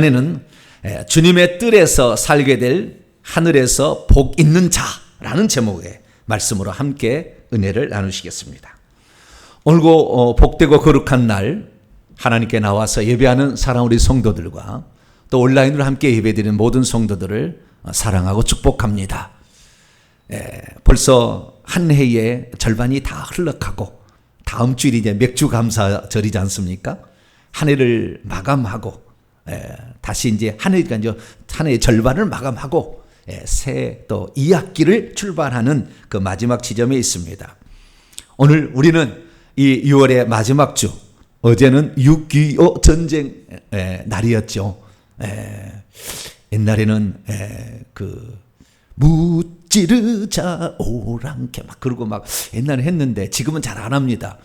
이번에는 주님의 뜰에서 살게 될 하늘에서 복 있는 자라는 제목의 말씀으로 함께 은혜를 나누시겠습니다. 오늘고 복되고 거룩한 날 하나님께 나와서 예배하는 사랑하는 우리 성도들과 또 온라인으로 함께 예배드리는 모든 성도들을 사랑하고 축복합니다. 벌써 한 해의 절반이 다 흘러가고 다음 주일이 이제 맥주 감사절이지 않습니까? 한 해를 마감하고 다시 이제 한 해의 절반을 마감하고 새 또 2학기를 출발하는 그 마지막 지점에 있습니다. 오늘 우리는 이 6월의 마지막 주, 어제는 6.25 전쟁 날이었죠. 옛날에는 그 무찌르자 오랑캐 막 그러고 막 옛날에 했는데 지금은 잘 안 합니다.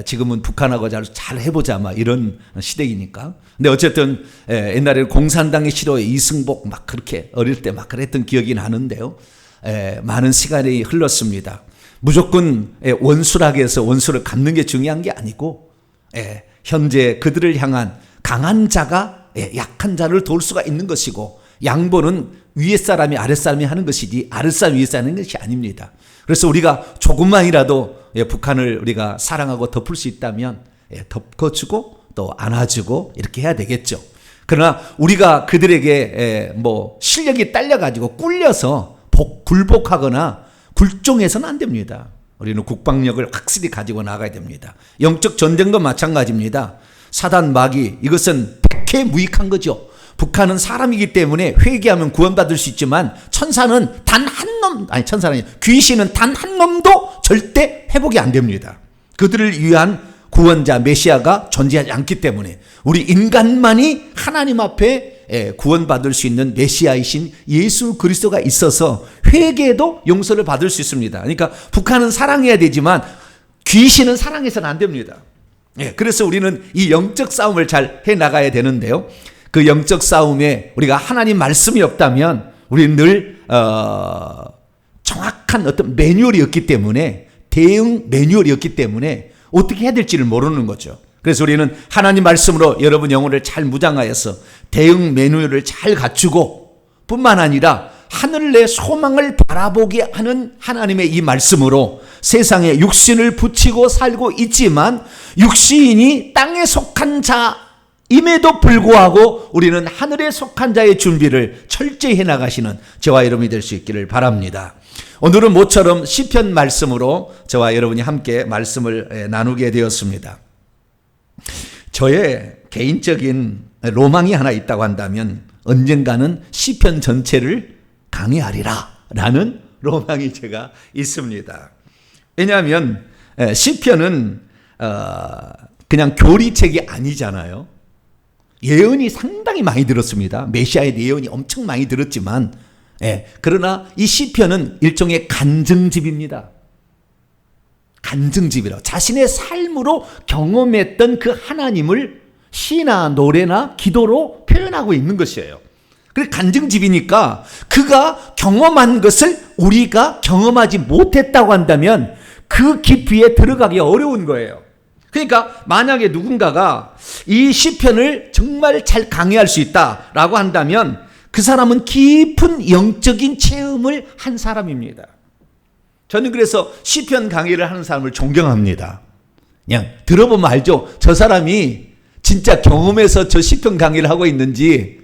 지금은 북한하고 잘 해보자 막 이런 시대이니까. 근데 어쨌든 옛날에는 공산당의 시로에 이승복 막 그렇게 어릴 때 막 그랬던 기억이 나는데요. 많은 시간이 흘렀습니다. 무조건 원수라고 해서 원수를 갚는 게 중요한 게 아니고 현재 그들을 향한 강한 자가 약한 자를 도울 수가 있는 것이고, 양보는 위에 사람이 아랫 사람이 하는 것이지 아랫 사람이 위에 사람이 하는 것이 아닙니다. 그래서 우리가 조금만이라도 북한을 우리가 사랑하고 덮을 수 있다면 덮어주고 또 안아주고 이렇게 해야 되겠죠. 그러나 우리가 그들에게 실력이 딸려가지고 꿀려서 굴복하거나 굴종해서는 안 됩니다. 우리는 국방력을 확실히 가지고 나가야 됩니다. 영적 전쟁도 마찬가지입니다. 사단 마귀, 이것은 백해무익한 거죠. 북한은 사람이기 때문에 회개하면 구원받을 수 있지만 천사는 단 한 놈, 아니 천사는 아니에요. 귀신은 단 한 놈도 절대 회복이 안 됩니다. 그들을 위한 구원자 메시아가 존재하지 않기 때문에 우리 인간만이 하나님 앞에 구원받을 수 있는 메시아이신 예수 그리스도가 있어서 회개도 용서를 받을 수 있습니다. 그러니까 북한은 사랑해야 되지만 귀신은 사랑해서는 안 됩니다. 그래서 우리는 이 영적 싸움을 잘 해나가야 되는데요. 그 영적 싸움에 우리가 하나님 말씀이 없다면 우리는 늘 정확한 어떤 매뉴얼이 없기 때문에, 대응 매뉴얼이 없기 때문에 어떻게 해야 될지를 모르는 거죠. 그래서 우리는 하나님 말씀으로 여러분 영혼을 잘 무장하여서 대응 매뉴얼을 잘 갖추고, 뿐만 아니라 하늘의 소망을 바라보게 하는 하나님의 이 말씀으로 세상에 육신을 붙이고 살고 있지만 육신이 땅에 속한 자임에도 불구하고 우리는 하늘에 속한 자의 준비를 철저히 해나가시는 저와 여러분이 될 수 있기를 바랍니다. 오늘은 모처럼 시편 말씀으로 저와 여러분이 함께 말씀을 나누게 되었습니다. 저의 개인적인 로망이 하나 있다고 한다면 언젠가는 시편 전체를 강의하리라 라는 로망이 제가 있습니다. 왜냐하면 시편은 그냥 교리책이 아니잖아요. 예언이 상당히 많이 들었습니다. 메시아의 예언이 엄청 많이 들었지만 그러나 이 시편은 일종의 간증집입니다. 간증집이라 자신의 삶으로 경험했던 그 하나님을 시나 노래나 기도로 표현하고 있는 것이에요. 그 간증집이니까 그가 경험한 것을 우리가 경험하지 못했다고 한다면 그 깊이에 들어가기 어려운 거예요. 그러니까 만약에 누군가가 이 시편을 정말 잘 강의할 수 있다라고 한다면 그 사람은 깊은 영적인 체험을 한 사람입니다. 저는 그래서 시편 강의를 하는 사람을 존경합니다. 그냥 들어보면 알죠. 저 사람이 진짜 경험해서 저 시편 강의를 하고 있는지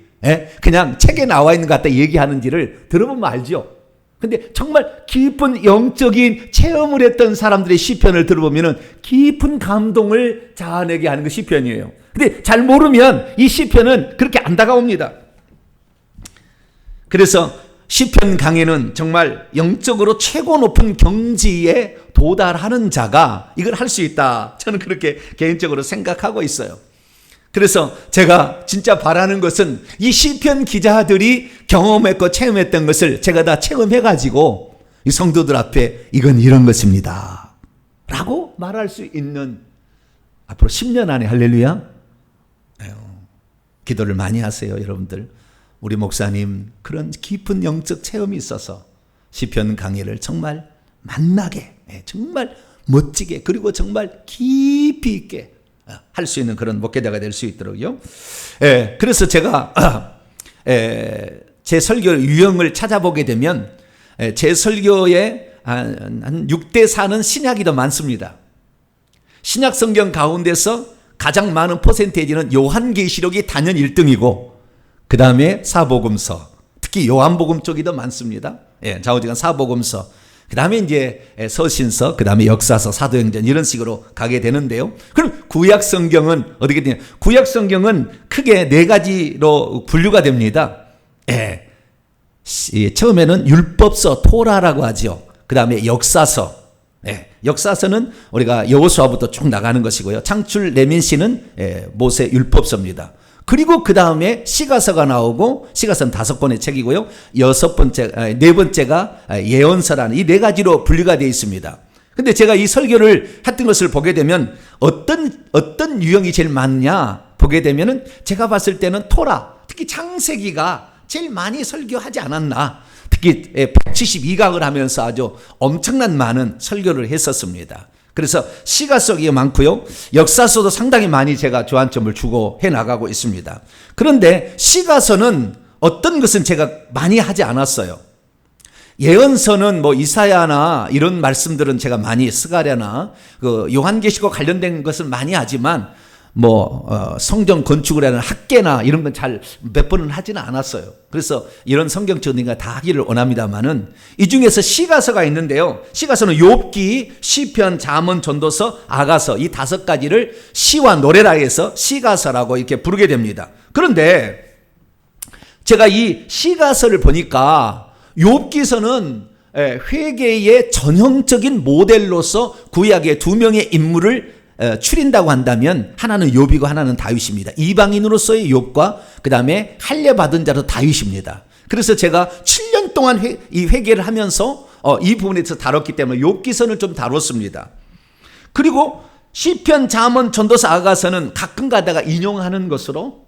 그냥 책에 나와 있는 것 같다 얘기하는지를 들어보면 알죠. 근데 정말 깊은 영적인 체험을 했던 사람들의 시편을 들어보면 깊은 감동을 자아내게 하는 게 시편이에요. 근데 잘 모르면 이 시편은 그렇게 안 다가옵니다. 그래서 시편 강의는 정말 영적으로 최고 높은 경지에 도달하는 자가 이걸 할 수 있다. 저는 그렇게 개인적으로 생각하고 있어요. 그래서 제가 진짜 바라는 것은 이 시편 기자들이 경험했고 체험했던 것을 제가 다 체험해가지고 이 성도들 앞에 이건 이런 것입니다 라고 말할 수 있는 앞으로 10년 안에 할렐루야 기도를 많이 하세요. 여러분들 우리 목사님 그런 깊은 영적 체험이 있어서 시편 강의를 정말 만나게 정말 멋지게 그리고 정말 깊이 있게 할 수 있는 그런 목회자가 될 수 있도록요. 그래서 제가 제 설교 유형을 찾아보게 되면 제 설교에 한 6대 4는 신약이 더 많습니다. 신약 성경 가운데서 가장 많은 퍼센테이지는 요한계시록이 단연 1등이고 그 다음에 사복음서, 특히 요한복음 쪽이 더 많습니다. 좌우지간 사복음서, 그 다음에 이제 서신서, 그 다음에 역사서, 사도행전 이런 식으로 가게 되는데요. 그럼 구약 성경은 어떻게 되냐? 구약 성경은 크게 4가지로 분류가 됩니다. 처음에는 율법서, 토라라고 하죠. 그 다음에 역사서. 역사서는 우리가 여호수아부터 쭉 나가는 것이고요. 창출 레민시는 모세 율법서입니다. 그리고 그 다음에 시가서가 나오고, 시가서는 5권의 책이고요. 네 번째가 예언서라는 이 4가지로 분류가 되어 있습니다. 근데 제가 이 설교를 했던 것을 보게 되면 어떤 유형이 제일 많냐 보게 되면은 제가 봤을 때는 토라, 특히 창세기가 제일 많이 설교하지 않았나. 특히 172강을 하면서 아주 엄청난 많은 설교를 했었습니다. 그래서 시가서가 많고요. 역사서도 상당히 많이 제가 주안점을 주고 해나가고 있습니다. 그런데 시가서는 어떤 것은 제가 많이 하지 않았어요. 예언서는 뭐 이사야나 이런 말씀들은 제가 많이, 스가랴나 그 요한계시록 관련된 것은 많이 하지만 성전 건축을 하는 학계나 이런 건 잘 몇 번은 하지는 않았어요. 그래서 이런 성경적 은혜가 다 하기를 원합니다만은 이 중에서 시가서가 있는데요. 시가서는 욥기, 시편, 잠언, 전도서, 아가서 이 5가지를 시와 노래라 해서 시가서라고 이렇게 부르게 됩니다. 그런데 제가 이 시가서를 보니까 욥기서는 회개의 전형적인 모델로서 구약의 2명의 인물을 추린다고 한다면 하나는 욥이고 하나는 다윗입니다. 이방인으로서의 욥과 그 다음에 할례 받은 자로 다윗입니다. 그래서 제가 7년 동안 이 회개를 하면서 이 부분에서 다뤘기 때문에 욥기서는 좀 다뤘습니다. 그리고 시편, 잠언, 전도서, 아가서는 가끔 가다가 인용하는 것으로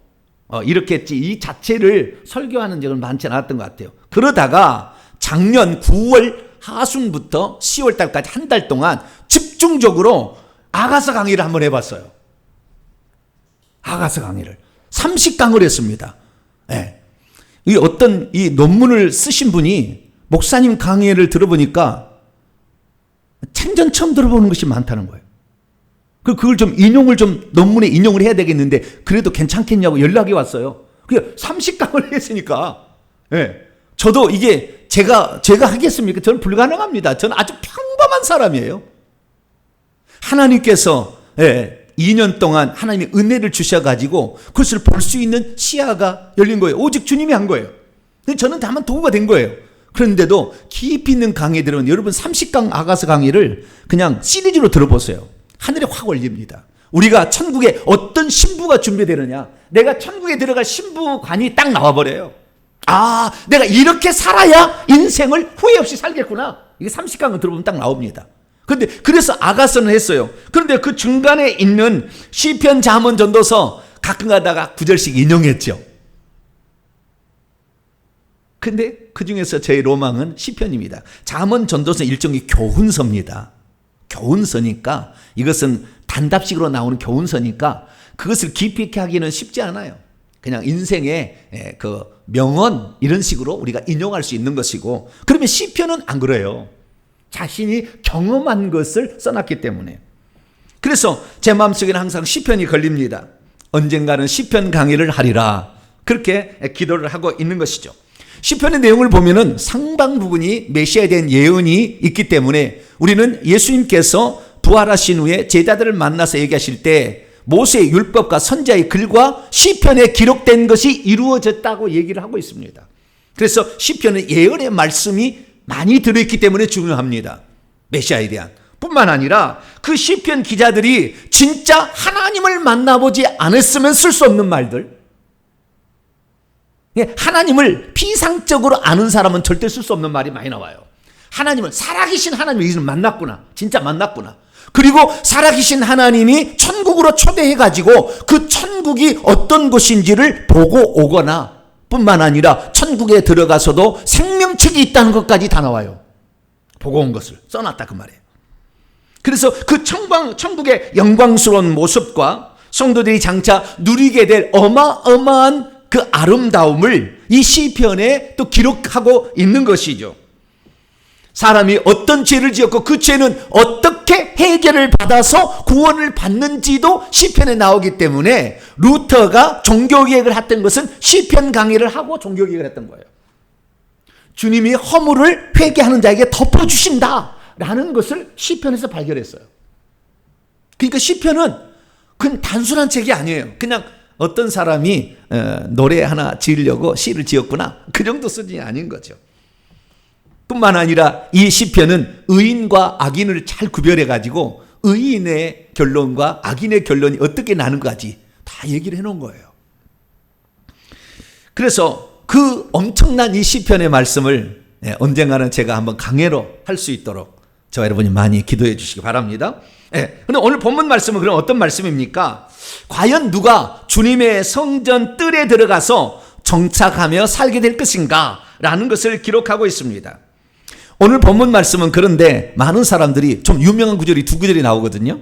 이렇게 했지 이 자체를 설교하는 적은 많지 않았던 것 같아요. 그러다가 작년 9월 하순부터 10월 달까지 한 달 동안 집중적으로 아가서 강의를 한번 해봤어요. 아가서 강의를 30강을 했습니다. 이 어떤 이 논문을 쓰신 분이 목사님 강의를 들어보니까 생전 처음 들어보는 것이 많다는 거예요. 그걸 좀 논문에 인용을 해야 되겠는데 그래도 괜찮겠냐고 연락이 왔어요. 30강을 했으니까 저도 이게 제가 하겠습니까? 저는 불가능합니다. 저는 아주 평범한 사람이에요. 하나님께서 2년 동안 하나님의 은혜를 주셔가지고 그것을 볼 수 있는 시야가 열린 거예요. 오직 주님이 한 거예요. 저는 다만 도구가 된 거예요. 그런데도 깊이 있는 강의들은 여러분 30강 아가서 강의를 그냥 시리즈로 들어보세요. 하늘에 확 올립니다. 우리가 천국에 어떤 신부가 준비되느냐, 내가 천국에 들어갈 신부관이 딱 나와버려요. 아, 내가 이렇게 살아야 인생을 후회 없이 살겠구나. 이게 30강을 들어보면 딱 나옵니다. 그래서 아가서는 했어요. 그런데 그 중간에 있는 시편, 잠언, 전도서 가끔 가다가 9절씩 인용했죠. 근데 그 중에서 제 로망은 시편입니다. 잠언, 전도서는 일종의 교훈서입니다. 교훈서니까 이것은 단답식으로 나오는 교훈서니까 그것을 깊이 있게 하기는 쉽지 않아요. 그냥 인생의 그 명언 이런 식으로 우리가 인용할 수 있는 것이고, 그러면 시편은 안 그래요. 자신이 경험한 것을 써놨기 때문에. 그래서 제 마음속에는 항상 시편이 걸립니다. 언젠가는 시편 강의를 하리라, 그렇게 기도를 하고 있는 것이죠. 시편의 내용을 보면은 상당 부분이 메시아에 대한 예언이 있기 때문에 우리는 예수님께서 부활하신 후에 제자들을 만나서 얘기하실 때 모세의 율법과 선지자의 글과 시편에 기록된 것이 이루어졌다고 얘기를 하고 있습니다. 그래서 시편은 예언의 말씀이 많이 들어있기 때문에 중요합니다. 메시아에 대한 뿐만 아니라 그 시편 기자들이 진짜 하나님을 만나보지 않았으면 쓸 수 없는 말들, 하나님을 피상적으로 아는 사람은 절대 쓸 수 없는 말이 많이 나와요. 하나님을, 살아계신 하나님을 만났구나, 진짜 만났구나. 그리고 살아계신 하나님이 천국으로 초대해가지고 그 천국이 어떤 곳인지를 보고 오거나, 뿐만 아니라 천국에 들어가서도 생명책이 있다는 것까지 다 나와요. 보고 온 것을 써놨다 그 말이에요. 그래서 그 천국의 영광스러운 모습과 성도들이 장차 누리게 될 어마어마한 그 아름다움을 이 시편에 또 기록하고 있는 것이죠. 사람이 어떤 죄를 지었고 그 죄는 어떻게 해결을 받아서 구원을 받는지도 시편에 나오기 때문에 루터가 종교개혁을 했던 것은 시편 강의를 하고 종교개혁을 했던 거예요. 주님이 허물을 회개하는 자에게 덮어주신다라는 것을 시편에서 발견했어요. 그러니까 시편은 그냥 단순한 책이 아니에요. 그냥 어떤 사람이 노래 하나 지으려고 시를 지었구나, 그 정도 수준이 아닌 거죠. 뿐만 아니라 이 시편은 의인과 악인을 잘 구별해 가지고 의인의 결론과 악인의 결론이 어떻게 나는가지 다 얘기를 해놓은 거예요. 그래서 그 엄청난 이 시편의 말씀을 언젠가는 제가 한번 강해로 할 수 있도록 저와 여러분이 많이 기도해 주시기 바랍니다. 그런데 오늘 본문 말씀은 그럼 어떤 말씀입니까? 과연 누가 주님의 성전 뜰에 들어가서 정착하며 살게 될 것인가? 라는 것을 기록하고 있습니다. 오늘 본문 말씀은 그런데 많은 사람들이 좀 유명한 구절이 두 구절이 나오거든요.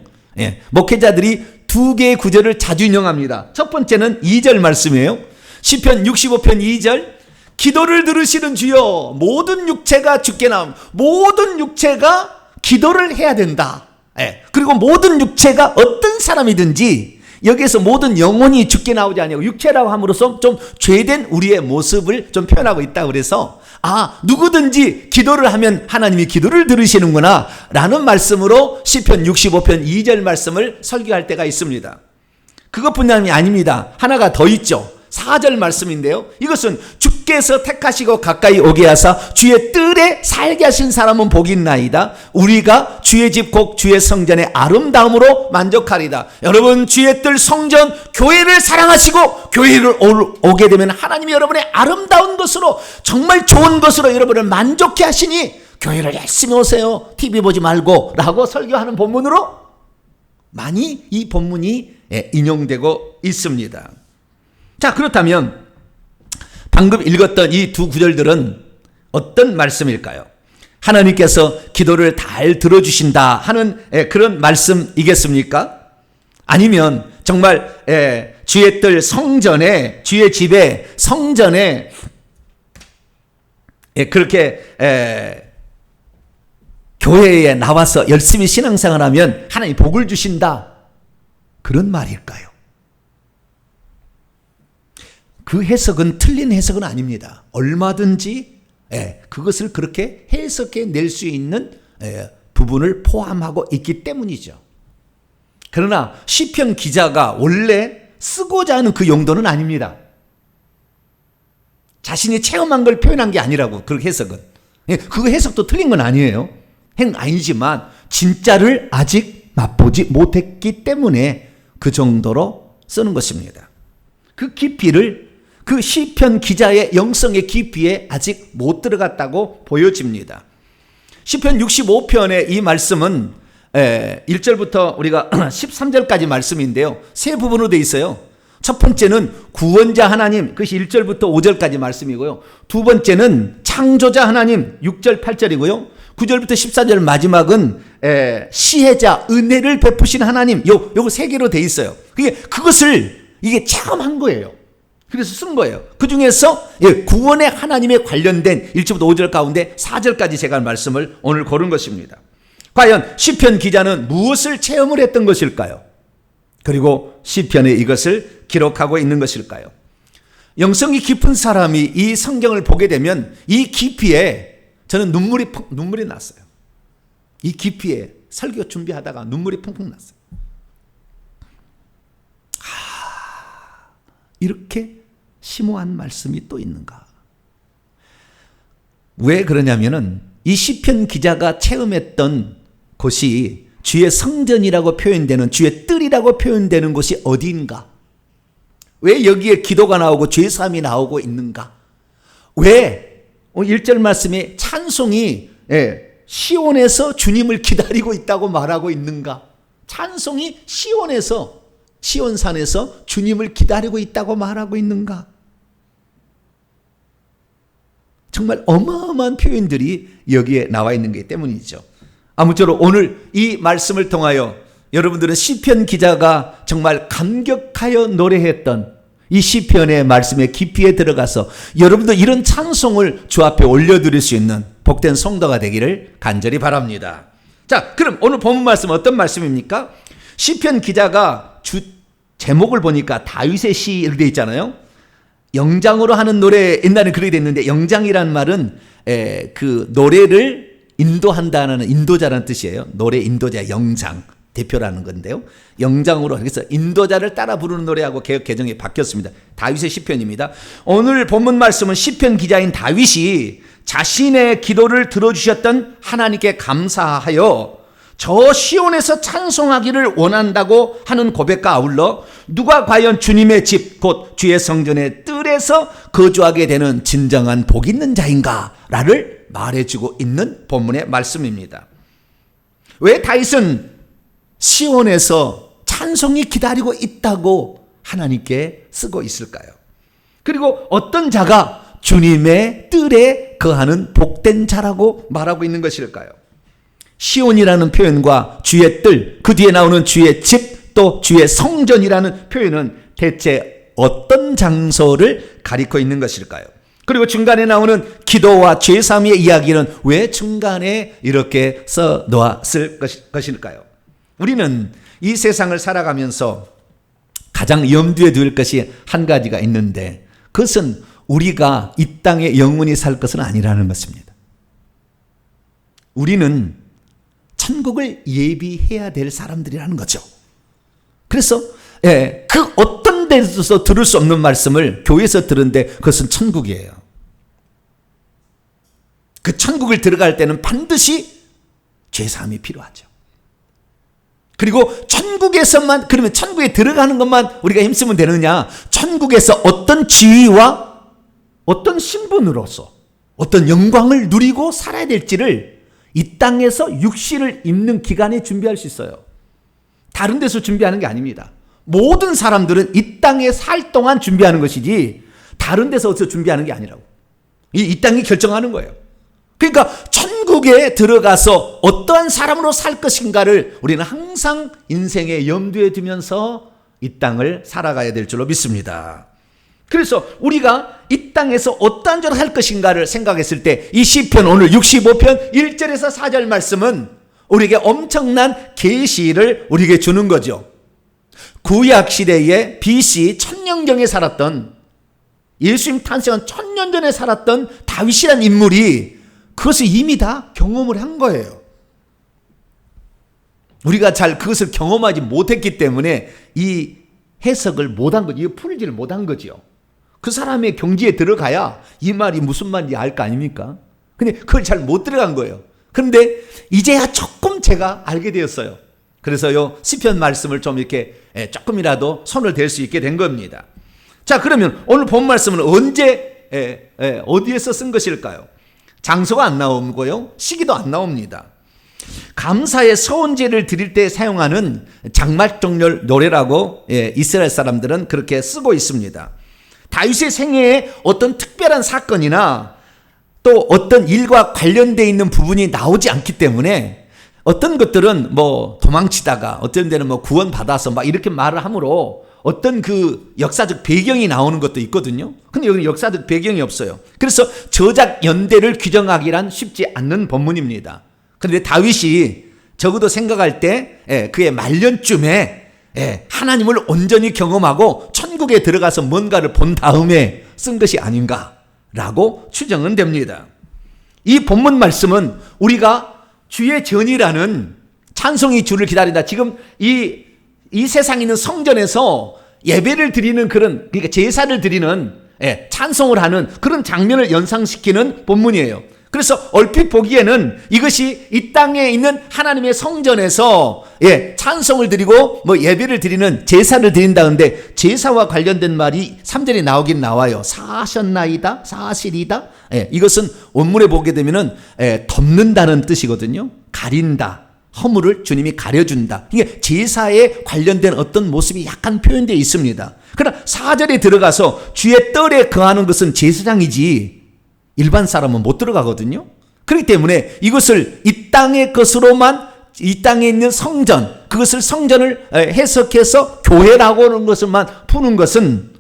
목회자들이 두 개의 구절을 자주 인용합니다. 첫 번째는 2절 말씀이에요. 시편 65편 2절, 기도를 들으시는 주여 모든 육체가 죽게 나옴. 모든 육체가 기도를 해야 된다. 그리고 모든 육체가 어떤 사람이든지 여기에서 모든 영혼이 죽게 나오지 아니하고 육체라고 함으로써 좀 죄된 우리의 모습을 좀 표현하고 있다. 그래서 누구든지 기도를 하면 하나님이 기도를 들으시는구나 라는 말씀으로 시편 65편 2절 말씀을 설교할 때가 있습니다. 그것뿐만이 아닙니다. 하나가 더 있죠. 4절 말씀인데요. 이것은 주께서 택하시고 가까이 오게 하사 주의 뜰에 살게 하신 사람은 복이 있나이다. 우리가 주의 집 곧 주의 성전의 아름다움으로 만족하리다. 여러분, 주의 뜰 성전 교회를 사랑하시고 교회를 오게 되면 하나님이 여러분의 아름다운 것으로 정말 좋은 것으로 여러분을 만족해 하시니 교회를 열심히 오세요. TV 보지 말고 라고 설교하는 본문으로 많이 이 본문이 인용되고 있습니다. 자, 그렇다면 방금 읽었던 이 두 구절들은 어떤 말씀일까요? 하나님께서 기도를 잘 들어주신다 하는 그런 말씀이겠습니까? 아니면 정말 주의 뜰 성전에, 주의 집에 성전에 그렇게 교회에 나와서 열심히 신앙생활하면 하나님 복을 주신다, 그런 말일까요? 그 해석은 틀린 해석은 아닙니다. 얼마든지 그것을 그렇게 해석해 낼 수 있는 부분을 포함하고 있기 때문이죠. 그러나 시편 기자가 원래 쓰고자 하는 그 용도는 아닙니다. 자신이 체험한 걸 표현한 게 아니라고, 그 해석은. 그 해석도 틀린 건 아니에요. 아니지만 진짜를 아직 맛보지 못했기 때문에 그 정도로 쓰는 것입니다. 그 깊이를, 그 시편 기자의 영성의 깊이에 아직 못 들어갔다고 보여집니다. 시편 65편의 이 말씀은 1절부터 우리가 13절까지 말씀인데요. 세 부분으로 되어 있어요. 첫 번째는 구원자 하나님, 그것이 1절부터 5절까지 말씀이고요. 두 번째는 창조자 하나님, 6절 8절이고요. 9절부터 14절 마지막은 시혜자, 은혜를 베푸신 하나님, 요거 세 개로 되어 있어요. 그것을 이게 체험한 거예요. 그래서 쓴 거예요. 그 중에서 구원의 하나님에 관련된 1절부터 5절 가운데 4절까지 제가 말씀을 오늘 고른 것입니다. 과연 시편 기자는 무엇을 체험을 했던 것일까요? 그리고 시편에 이것을 기록하고 있는 것일까요? 영성이 깊은 사람이 이 성경을 보게 되면 이 깊이에 저는 눈물이 났어요. 이 깊이에 설교 준비하다가 눈물이 펑펑 났어요. 이렇게 심오한 말씀이 또 있는가? 왜 그러냐면은 이 시편 기자가 체험했던 곳이 주의 성전이라고 표현되는, 주의 뜰이라고 표현되는 곳이 어디인가? 왜 여기에 기도가 나오고 죄사함이 나오고 있는가? 왜 1절 말씀에 찬송이 시온에서 주님을 기다리고 있다고 말하고 있는가? 찬송이 시온산에서 주님을 기다리고 있다고 말하고 있는가? 정말 어마어마한 표현들이 여기에 나와 있는 것 때문이죠. 아무쪼록 오늘 이 말씀을 통하여 여러분들은 시편 기자가 정말 감격하여 노래했던 이 시편의 말씀의 깊이에 들어가서 여러분도 이런 찬송을 주 앞에 올려드릴 수 있는 복된 성도가 되기를 간절히 바랍니다. 자, 그럼 오늘 본문 말씀은 어떤 말씀입니까? 시편 기자가 주 제목을 보니까 다윗의 시 이렇게 되어 있잖아요. 영장으로 하는 노래, 옛날에 그렇게 됐는데, 영장이라는 말은 그 노래를 인도한다는 인도자라는 뜻이에요. 노래 인도자, 영장 대표라는 건데요. 영장으로, 그래서 인도자를 따라 부르는 노래하고 개역 개정이 바뀌었습니다. 다윗의 시편입니다. 오늘 본문 말씀은 시편 기자인 다윗이 자신의 기도를 들어주셨던 하나님께 감사하여 저 시온에서 찬송하기를 원한다고 하는 고백과 아울러 누가 과연 주님의 집 곧 주의 성전의 뜰에서 거주하게 되는 진정한 복 있는 자인가를 말해주고 있는 본문의 말씀입니다. 왜 다윗은 시온에서 찬송이 기다리고 있다고 하나님께 쓰고 있을까요? 그리고 어떤 자가 주님의 뜰에 거하는 복된 자라고 말하고 있는 것일까요? 시온이라는 표현과 주의 뜰, 그 뒤에 나오는 주의 집, 또 주의 성전이라는 표현은 대체 어떤 장소를 가리고 있는 것일까요? 그리고 중간에 나오는 기도와 죄사함의 이야기는 왜 중간에 이렇게 써 놓았을 것일까요? 우리는 이 세상을 살아가면서 가장 염두에 둘 것이 한 가지가 있는데, 그것은 우리가 이 땅에 영원히 살 것은 아니라는 것입니다. 우리는 천국을 예비해야 될 사람들이라는 거죠. 그래서 그 어떤 데서 들을 수 없는 말씀을 교회에서 들은데 그것은 천국이에요. 그 천국을 들어갈 때는 반드시 죄사함이 필요하죠. 그리고 천국에서만, 그러면 천국에 들어가는 것만 우리가 힘쓰면 되느냐? 천국에서 어떤 지위와 어떤 신분으로서 어떤 영광을 누리고 살아야 될지를 이 땅에서 육신을 입는 기간에 준비할 수 있어요. 다른 데서 준비하는 게 아닙니다. 모든 사람들은 이 땅에 살 동안 준비하는 것이지 다른 데서 어디서 준비하는 게 아니라고. 이 땅이 결정하는 거예요. 그러니까 천국에 들어가서 어떠한 사람으로 살 것인가를 우리는 항상 인생의 염두에 두면서 이 땅을 살아가야 될 줄로 믿습니다. 그래서 우리가 이 땅에서 어떠한 죄를 할 것인가를 생각했을 때 이 시편 오늘 65편 1절에서 4절 말씀은 우리에게 엄청난 계시를 우리에게 주는 거죠. 구약시대에 BC 천년경에 살았던, 예수님 탄생한 1000년 전에 살았던 다윗이라는 인물이 그것을 이미 다 경험을 한 거예요. 우리가 잘 그것을 경험하지 못했기 때문에 이 해석을 못한 거지, 풀지를 못한 거죠. 그 사람의 경지에 들어가야 이 말이 무슨 말인지 알 거 아닙니까? 근데 그걸 잘 못 들어간 거예요. 그런데 이제야 조금 제가 알게 되었어요. 그래서 요 시편 말씀을 좀 이렇게 조금이라도 손을 댈 수 있게 된 겁니다. 자, 그러면 오늘 본 말씀은 언제 어디에서 쓴 것일까요? 장소가 안 나오고요, 시기도 안 나옵니다. 감사의 서원제를 드릴 때 사용하는 장막정렬 노래라고 이스라엘 사람들은 그렇게 쓰고 있습니다. 다윗의 생애에 어떤 특별한 사건이나 또 어떤 일과 관련되어 있는 부분이 나오지 않기 때문에 어떤 것들은 뭐 도망치다가 어떤 데는 뭐 구원받아서 막 이렇게 말을 하므로 어떤 그 역사적 배경이 나오는 것도 있거든요. 근데 여기는 역사적 배경이 없어요. 그래서 저작 연대를 규정하기란 쉽지 않는 본문입니다. 그런데 다윗이 적어도 생각할 때 그의 말년쯤에 하나님을 온전히 경험하고 천국에 들어가서 뭔가를 본 다음에 쓴 것이 아닌가라고 추정은 됩니다. 이 본문 말씀은 우리가 주의 전이라는 찬송이 주를 기다린다. 지금 이 세상에 있는 성전에서 예배를 드리는 그런, 그러니까 제사를 드리는, 찬송을 하는 그런 장면을 연상시키는 본문이에요. 그래서 얼핏 보기에는 이것이 이 땅에 있는 하나님의 성전에서 찬송을 드리고 뭐 예배를 드리는, 제사를 드린다는데 제사와 관련된 말이 3절에 나오긴 나와요. 사하셨나이다, 사하시리다. 이것은 원문에 보게 되면은 덮는다는 뜻이거든요. 가린다. 허물을 주님이 가려준다. 이게 제사에 관련된 어떤 모습이 약간 표현되어 있습니다. 그러나 4절에 들어가서 주의 뜰에 거하는 것은 제사장이지 일반 사람은 못 들어가거든요. 그렇기 때문에 이것을 이 땅의 것으로만 이 땅에 있는 성전, 그것을 성전을 해석해서 교회라고 하는 것을만 푸는 것은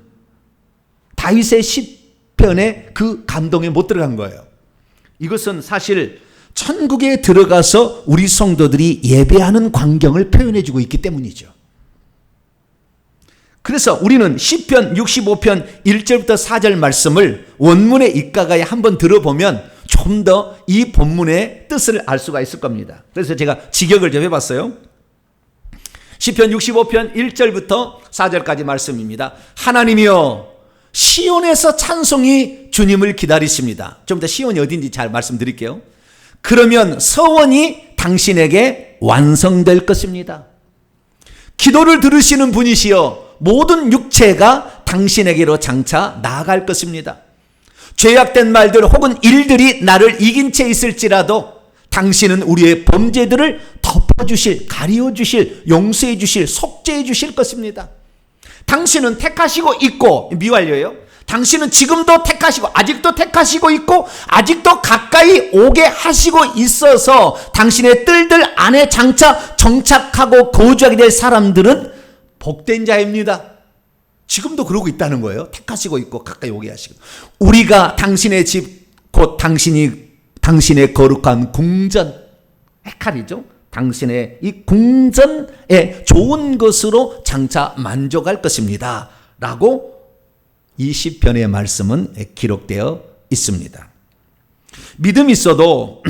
다윗의 시편에 그 감동에 못 들어간 거예요. 이것은 사실 천국에 들어가서 우리 성도들이 예배하는 광경을 표현해 주고 있기 때문이죠. 그래서 우리는 시편 65편 1절부터 4절 말씀을 원문의 입가가에 한번 들어보면 좀 더 이 본문의 뜻을 알 수가 있을 겁니다. 그래서 제가 직역을 좀 해봤어요. 시편 65편 1절부터 4절까지 말씀입니다. 하나님이여 시온에서 찬송이 주님을 기다리십니다. 좀 더 시온이 어딘지 잘 말씀드릴게요. 그러면 서원이 당신에게 완성될 것입니다. 기도를 들으시는 분이시여 모든 육체가 당신에게로 장차 나아갈 것입니다. 죄악된 말들 혹은 일들이 나를 이긴 채 있을지라도 당신은 우리의 범죄들을 덮어주실, 가리워주실, 용서해주실, 속죄해주실 것입니다. 당신은 택하시고 있고, 미완료예요. 당신은 지금도 택하시고 아직도 택하시고 있고 아직도 가까이 오게 하시고 있어서 당신의 뜰들 안에 장차 정착하고 거주하게 될 사람들은 복된 자입니다. 지금도 그러고 있다는 거예요. 택하시고 있고 가까이 오게 하시고. 우리가 당신의 집 곧 당신의 거룩한 궁전, 헤칼이죠. 당신의 이 궁전에 좋은 것으로 장차 만족할 것입니다. 라고 이 시편의 말씀은 기록되어 있습니다. 믿음이 있어도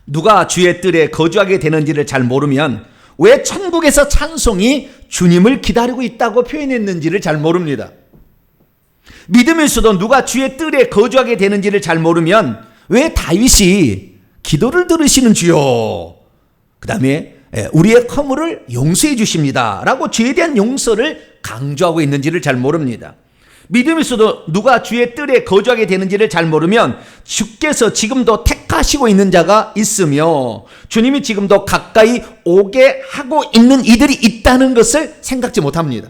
누가 주의 뜰에 거주하게 되는지를 잘 모르면 왜 천국에서 찬송이 주님을 기다리고 있다고 표현했는지를 잘 모릅니다. 믿음이 있어도 누가 주의 뜰에 거주하게 되는지를 잘 모르면 왜 다윗이 기도를 들으시는 주요, 그 다음에 우리의 허물을 용서해 주십니다 라고 죄에 대한 용서를 강조하고 있는지를 잘 모릅니다. 믿음이 있어도 누가 주의 뜰에 거주하게 되는지를 잘 모르면 주께서 지금도 택하시고 있는 자가 있으며 주님이 지금도 가까이 오게 하고 있는 이들이 있다는 것을 생각지 못합니다.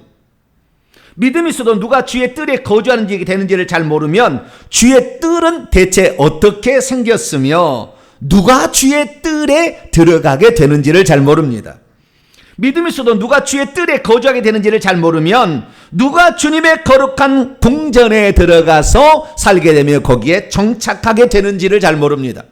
믿음이 있어도 누가 주의 뜰에 거주하는지 되는지를 잘 모르면 주의 뜰은 대체 어떻게 생겼으며 누가 주의 뜰에 들어가게 되는지를 잘 모릅니다. 믿음이 있어도 누가 주의 뜰에 거주하게 되는지를 잘 모르면 누가 주님의 거룩한 궁전에 들어가서 살게 되며 거기에 정착하게 되는지를 잘 모릅니다.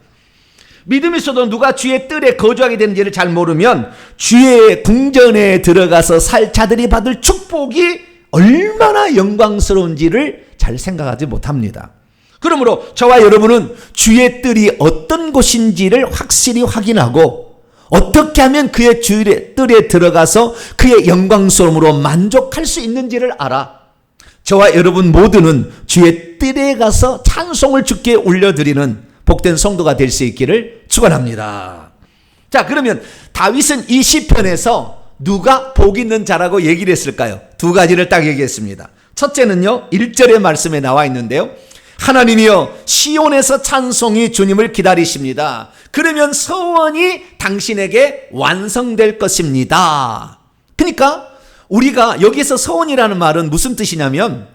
믿음이 있어도 누가 주의 뜰에 거주하게 되는지를 잘 모르면 주의 궁전에 들어가서 살 자들이 받을 축복이 얼마나 영광스러운지를 잘 생각하지 못합니다. 그러므로 저와 여러분은 주의 뜰이 어떤 곳인지를 확실히 확인하고 어떻게 하면 그의 주의 뜰에 들어가서 그의 영광스러움으로 만족할 수 있는지를 알아 저와 여러분 모두는 주의 뜰에 가서 찬송을 주께 올려드리는 복된 성도가 될 수 있기를 축원합니다. 자, 그러면 다윗은 이 시편에서 누가 복 있는 자라고 얘기를 했을까요? 두 가지를 딱 얘기했습니다. 첫째는요, 1절의 말씀에 나와 있는데요. 하나님이여 시온에서 찬송이 주님을 기다리십니다. 그러면 서원이 당신에게 완성될 것입니다. 그러니까 우리가 여기서 서원이라는 말은 무슨 뜻이냐면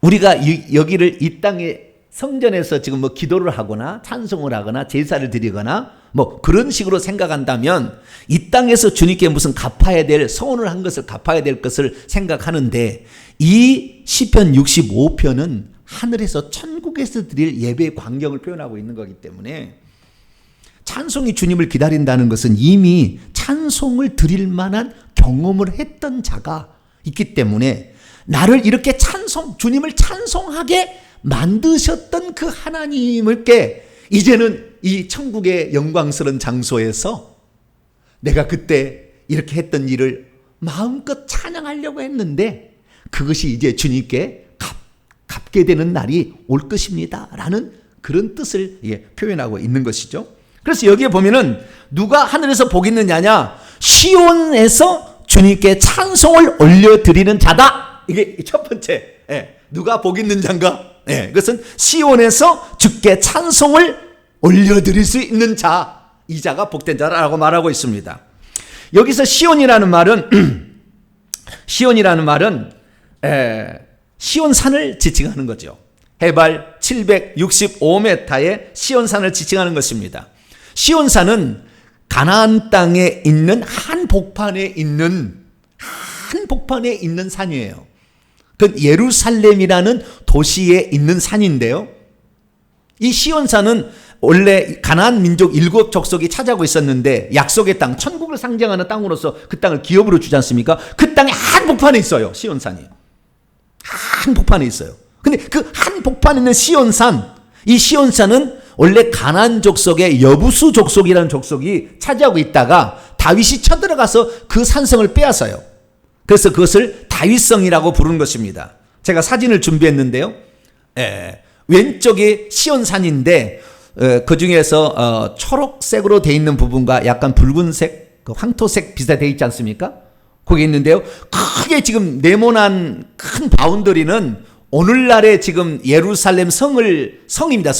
우리가 여기를 이 땅에 성전에서 지금 뭐 기도를 하거나 찬송을 하거나 제사를 드리거나 뭐 그런 식으로 생각한다면 이 땅에서 주님께 무슨 갚아야 될 서원을 한 것을 갚아야 될 것을 생각하는데 이 시편 65편은 하늘에서 천국에서 드릴 예배의 광경을 표현하고 있는 거기 때문에 찬송이 주님을 기다린다는 것은 이미 찬송을 드릴 만한 경험을 했던 자가 있기 때문에 나를 이렇게 주님을 찬송하게 만드셨던 그 하나님께 이제는 이 천국의 영광스러운 장소에서 내가 그때 이렇게 했던 일을 마음껏 찬양하려고 했는데 그것이 이제 주님께 갚게 되는 날이 올 것입니다 라는 그런 뜻을 표현하고 있는 것이죠. 그래서 여기에 보면은 누가 하늘에서 복 있느냐냐, 시온에서 주님께 찬송을 올려드리는 자다. 이게 첫 번째, 누가 복 있는 자인가? 그것은 시온에서 주께 찬송을 올려드릴 수 있는 자, 이 자가 복된 자라고 말하고 있습니다. 여기서 시온이라는 말은 시온산을 지칭하는 거죠. 해발 765m의 시온산을 지칭하는 것입니다. 시온산은 가나안 땅에 있는 한복판에 있는 산이에요. 그 예루살렘이라는 도시에 있는 산인데요. 이 시온산은 원래 가나안 민족 7족속이 차지하고 있었는데 약속의 땅, 천국을 상징하는 땅으로서 그 땅을 기업으로 주지 않습니까? 그 땅의 한복판에 있어요. 시온산이. 한복판에 있어요. 근데 그 한복판에 있는 시온산, 이 시온산은 원래 가나안 족속의 여부수 족속이라는 족속이 차지하고 있다가 다윗이 쳐들어가서 그 산성을 빼앗아요. 그래서 그것을 다윗성이라고 부르는 것입니다. 제가 사진을 준비했는데요. 왼쪽이 시온산인데 그 중에서 초록색으로 되어 있는 부분과 약간 붉은색, 그 황토색 비슷하게 되어 있지 않습니까? 거기 있는데요. 크게 지금 네모난 큰 바운더리는 오늘날의 지금 예루살렘 성입니다.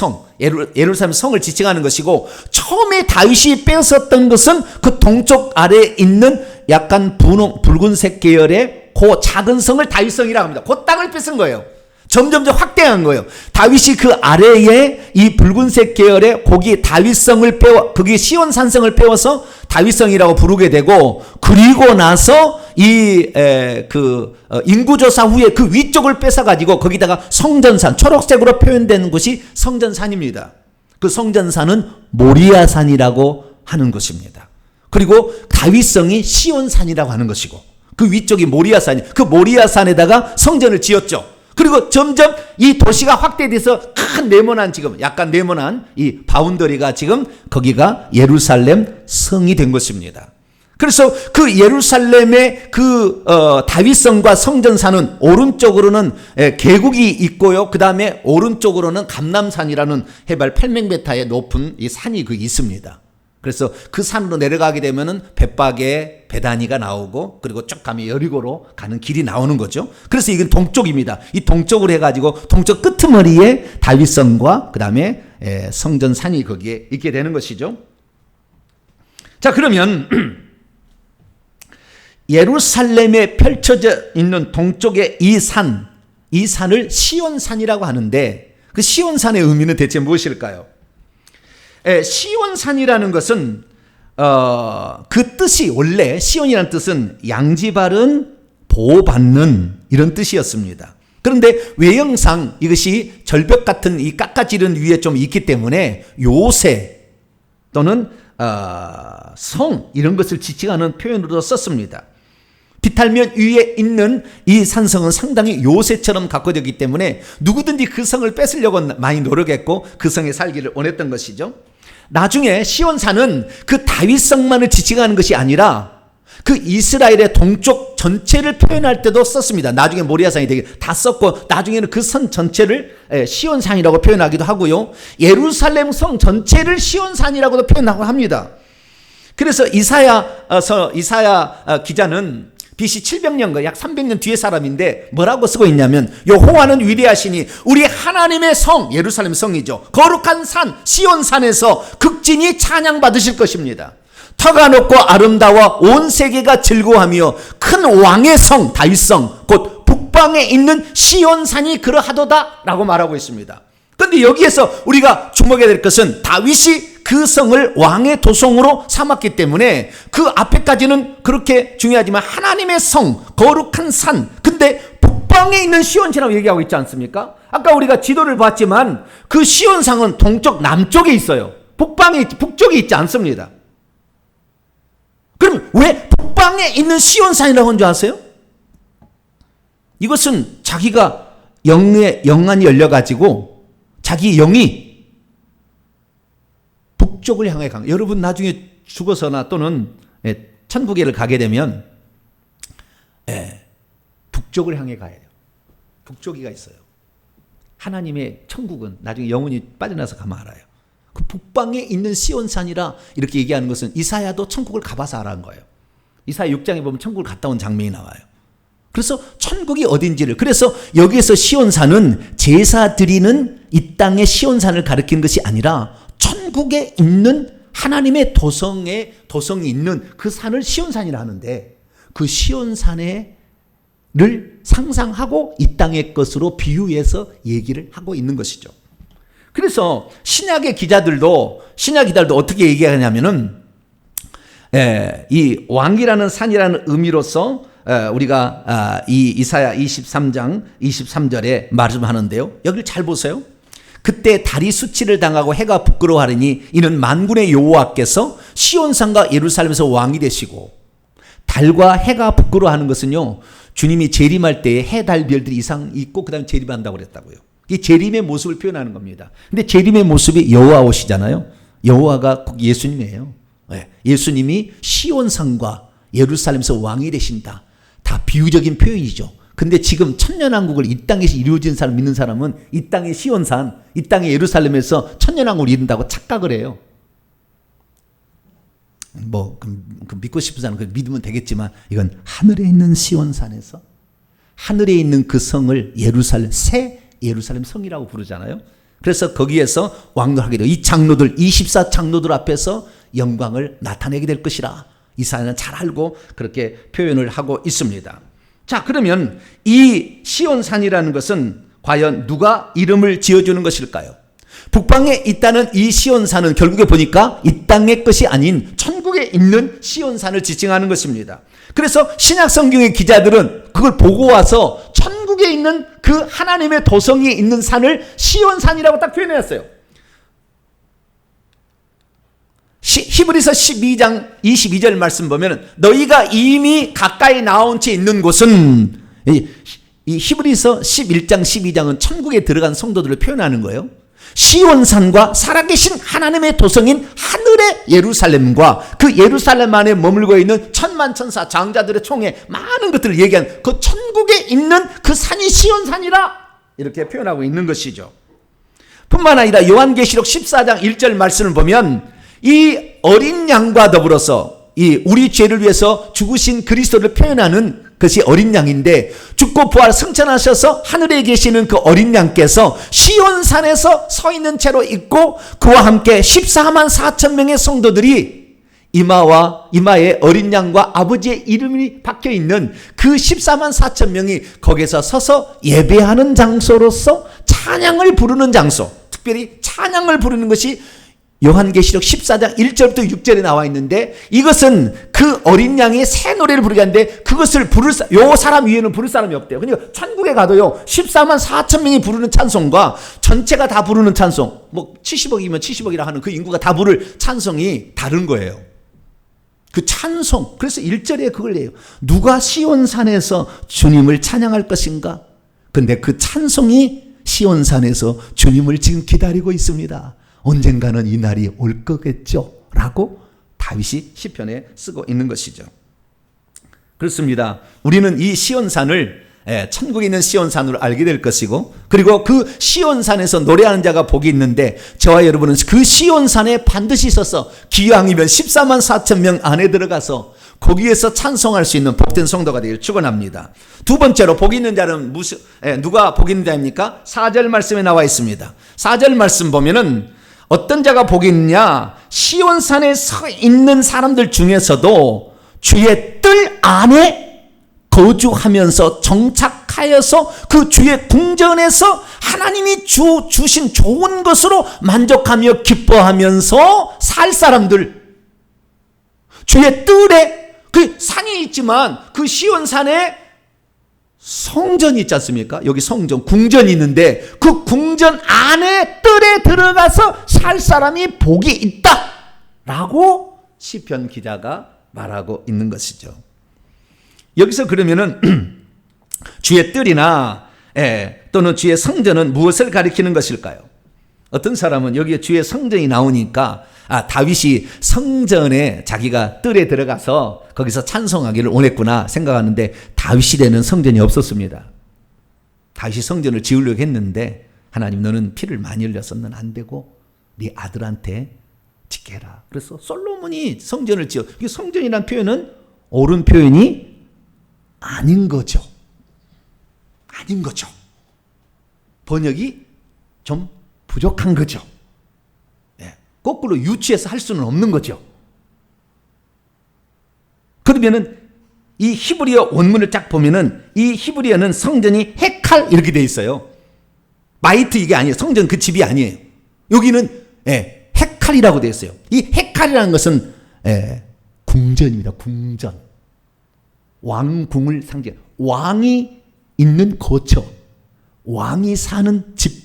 예루살렘 성을 지칭하는 것이고, 처음에 다윗이 뺏었던 것은 그 동쪽 아래에 있는 약간 붉은색 계열의 그 작은 성을 다윗성이라고 합니다. 그 땅을 뺏은 거예요. 점점 확대한 거예요. 다윗이 그 아래에 이 붉은색 계열의 거기 다윗성을 거기 시온산성을 빼워서 다윗성이라고 부르게 되고, 그리고 나서 인구조사 후에 그 위쪽을 뺏어가지고 거기다가 성전산, 초록색으로 표현되는 곳이 성전산입니다. 그 성전산은 모리아산이라고 하는 것입니다. 그리고 다윗성이 시온산이라고 하는 것이고, 그 위쪽이 모리아산이, 그 모리아산에다가 성전을 지었죠. 그리고 점점 이 도시가 확대돼서 큰 네모난, 지금 약간 네모난 이 바운더리가 지금 거기가 예루살렘 성이 된 것입니다. 그래서 그 예루살렘의 다윗성과 성전산은 오른쪽으로는 계곡이 있고요. 그 다음에 오른쪽으로는 감람산이라는 해발 800m의 높은 이 산이 있습니다. 그래서 그 산으로 내려가게 되면은 벳박에 베다니가 나오고, 그리고 쭉 가면 여리고로 가는 길이 나오는 거죠. 그래서 이건 동쪽입니다. 이 동쪽으로 해가지고 동쪽 끄트머리에 다윗성과 그 다음에 성전산이 거기에 있게 되는 것이죠. 자, 그러면 예루살렘에 펼쳐져 있는 동쪽의 이 산을 시온산이라고 하는데, 그 시온산의 의미는 대체 무엇일까요? 시온산이라는 것은 그 뜻이, 원래 시온이라는 뜻은 양지바른, 보호받는, 이런 뜻이었습니다. 그런데 외형상 이것이 절벽 같은 이 깎아지른 위에 좀 있기 때문에 요새 또는 성, 이런 것을 지칭하는 표현으로 썼습니다. 비탈면 위에 있는 이 산성은 상당히 요새처럼 가꿔졌기 때문에 누구든지 그 성을 뺏으려고 많이 노력했고 그 성에 살기를 원했던 것이죠. 나중에 시온산은 그 다윗성만을 지칭하는 것이 아니라 그 이스라엘의 동쪽 전체를 표현할 때도 썼습니다. 나중에 모리아산이 되게 다 썼고, 나중에는 그 선 전체를 시온산이라고 표현하기도 하고요. 예루살렘 성 전체를 시온산이라고도 표현하고 합니다. 그래서 이사야 기자는 BC 700년과 약 300년 뒤의 사람인데 뭐라고 쓰고 있냐면, 여호와는 위대하시니 우리 하나님의 성, 예루살렘 성이죠, 거룩한 산 시온산에서 극진히 찬양받으실 것입니다. 터가 높고 아름다워 온 세계가 즐거워하며 큰 왕의 성 다윗성 곧 북방에 있는 시온산이 그러하도다 라고 말하고 있습니다. 그런데 여기에서 우리가 주목해야 될 것은 다윗이 그 성을 왕의 도성으로 삼았기 때문에 그 앞에까지는 그렇게 중요하지만 하나님의 성, 거룩한 산, 근데 북방에 있는 시온산이라고 얘기하고 있지 않습니까? 아까 우리가 지도를 봤지만 그 시온산은 동쪽 남쪽에 있어요. 북쪽에 있지 않습니다. 그럼 왜 북방에 있는 시온산이라고 한 줄 아세요? 이것은 자기가 영안이 열려가지고 자기 영이 북쪽을 향해 간, 여러분 나중에 죽어서나 또는 천국에를 가게 되면 북쪽을 향해 가야 돼요. 북쪽이가 있어요. 하나님의 천국은 나중에 영혼이 빠져나서 가면 알아요. 그 북방에 있는 시온산이라 이렇게 얘기하는 것은 이사야도 천국을 가봐서 알아한 거예요. 이사야 6장에 보면 천국을 갔다 온 장면이 나와요. 그래서 천국이 어딘지를, 그래서 여기에서 시온산은 제사 드리는 이 땅의 시온산을 가리키는 것이 아니라 천국에 있는 하나님의 도성이 있는 그 산을 시온산이라 하는데, 그 시온산을 상상하고 이 땅의 것으로 비유해서 얘기를 하고 있는 것이죠. 그래서 신약의 기자들도 어떻게 얘기하냐면은 이 왕이라는 산이라는 의미로서 우리가 이 이사야 23장 23절에 말씀하는데요. 여기를 잘 보세요. 그때 달이 수치를 당하고 해가 부끄러워하리니 이는 만군의 여호와께서 시온산과 예루살렘에서 왕이 되시고, 달과 해가 부끄러워하는 것은요, 주님이 재림할 때에 해, 달, 별들이 이상 있고 그 다음에 재림한다고 그랬다고요. 이 재림의 모습을 표현하는 겁니다. 근데 재림의 모습이 여호와오시잖아요. 여호와가 꼭 예수님이에요. 예수님이 시온산과 예루살렘에서 왕이 되신다. 다 비유적인 표현이죠. 근데 지금 천년왕국을 이 땅에서 이루어진 사람 믿는 사람은 이 땅의 시온산, 이 땅의 예루살렘에서 천년왕국을 이룬다고 착각을 해요. 그 믿고 싶은 사람은 믿으면 되겠지만, 이건 하늘에 있는 시온산에서 하늘에 있는 그 성을 새 예루살렘 성이라고 부르잖아요. 그래서 거기에서 왕노하게 되고, 이 장로들 24 장로들 앞에서 영광을 나타내게 될 것이라 이사야는 잘 알고 그렇게 표현을 하고 있습니다. 자, 그러면 이 시온산이라는 것은 과연 누가 이름을 지어주는 것일까요? 북방에 있다는 이 시온산은 결국에 보니까 이 땅의 것이 아닌 천국에 있는 시온산을 지칭하는 것입니다. 그래서 신약 성경의 기자들은 그걸 보고 와서 천국에 있는 그 하나님의 도성이 있는 산을 시온산이라고 딱 표현했어요. 히브리서 12장 22절 말씀 보면, 너희가 이미 가까이 나온 채 있는 곳은, 이 히브리서 11장 12장은 천국에 들어간 성도들을 표현하는 거예요. 시온산과 살아계신 하나님의 도성인 하늘의 예루살렘과 그 예루살렘 안에 머물고 있는 천만천사 장자들의 총회 많은 것들을 얘기한 그 천국에 있는 그 산이 시온산이라 이렇게 표현하고 있는 것이죠. 뿐만 아니라 요한계시록 14장 1절 말씀을 보면, 이 어린 양과 더불어서 이 우리 죄를 위해서 죽으신 그리스도를 표현하는 것이 어린 양인데, 죽고 부활 승천하셔서 하늘에 계시는 그 어린 양께서 시온산에서 서 있는 채로 있고, 그와 함께 14만 4천 명의 성도들이 이마에 어린 양과 아버지의 이름이 박혀 있는 그 14만 4천 명이 거기서 서서 예배하는 장소로서 찬양을 부르는 장소, 특별히 찬양을 부르는 것이 요한계시록 14장 1절부터 6절에 나와 있는데, 이것은 그 어린 양이 새 노래를 부르게 하는데, 그것을 요 사람 위에는 부를 사람이 없대요. 그러니까 천국에 가도요 14만 4천 명이 부르는 찬송과 전체가 다 부르는 찬송, 70억이면 70억이라 하는 그 인구가 다 부를 찬송이 다른 거예요. 그 찬송, 그래서 1절에 그걸 해요. 누가 시온산에서 주님을 찬양할 것인가? 근데 그 찬송이 시온산에서 주님을 지금 기다리고 있습니다. 언젠가는 이 날이 올 거겠죠 라고 다윗이 시편에 쓰고 있는 것이죠. 그렇습니다. 우리는 이 시온산을 천국에 있는 시온산으로 알게 될 것이고, 그리고 그 시온산에서 노래하는 자가 복이 있는데, 저와 여러분은 그 시온산에 반드시 서서 기왕이면 14만 4천 명 안에 들어가서 거기에서 찬송할 수 있는 복된 성도가 되기를 축원합니다. 두 번째로 복 있는 자는 누가 복 있는 자입니까? 4절 말씀에 나와 있습니다. 4절 말씀 보면은 어떤 자가 복이 있느냐? 시온산에 서 있는 사람들 중에서도 주의 뜰 안에 거주하면서 정착하여서 그 주의 궁전에서 하나님이 주신 좋은 것으로 만족하며 기뻐하면서 살 사람들, 주의 뜰에 그 산이 있지만 그 시온산에 성전이 있지 않습니까? 여기 성전, 궁전이 있는데 그 궁전 안에 뜰에 들어가서 살 사람이 복이 있다 라고 시편 기자가 말하고 있는 것이죠. 여기서 그러면은 주의 뜰이나 또는 주의 성전은 무엇을 가리키는 것일까요? 어떤 사람은 여기에 주의 성전이 나오니까 다윗이 성전에 자기가 뜰에 들어가서 거기서 찬송하기를 원했구나 생각하는데, 다윗 시대는 성전이 없었습니다. 다윗이 성전을 지으려고 했는데, 하나님 너는 피를 많이 흘려서 넌 안 되고 네 아들한테 짓게 해라. 그래서 솔로몬이 성전을 지어. 이 성전이라는 표현은 옳은 표현이 아닌 거죠. 아닌 거죠. 번역이 좀 부족한 거죠. 거꾸로 유추해서 할 수는 없는 거죠. 그러면은 이 히브리어 원문을 쫙 보면은 이 히브리어는 성전이 헤칼 이렇게 돼 있어요. 마이트 이게 아니에요. 성전 그 집이 아니에요. 여기는 헤칼이라고 되어 있어요. 이 헤칼이라는 것은 궁전입니다. 궁전. 왕궁을 상징. 왕이 있는 거처, 왕이 사는 집,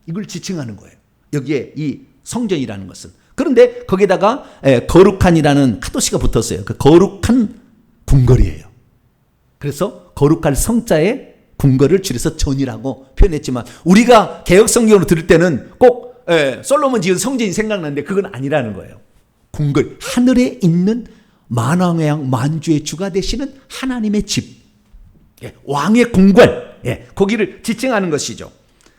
이걸 지칭하는 거예요. 여기에 이 성전이라는 것은. 그런데 거기에다가 거룩한이라는 카도시가 붙었어요. 그 거룩한 궁궐이에요. 그래서 거룩할 성자에 궁궐을 줄여서 전이라고 표현했지만, 우리가 개혁 성경으로 들을 때는 꼭 솔로몬 지은 성전이 생각나는데 그건 아니라는 거예요. 궁궐, 하늘에 있는 만왕의 만주의 주가 되시는 하나님의 집, 왕의 궁궐, 거기를 지칭하는 것이죠.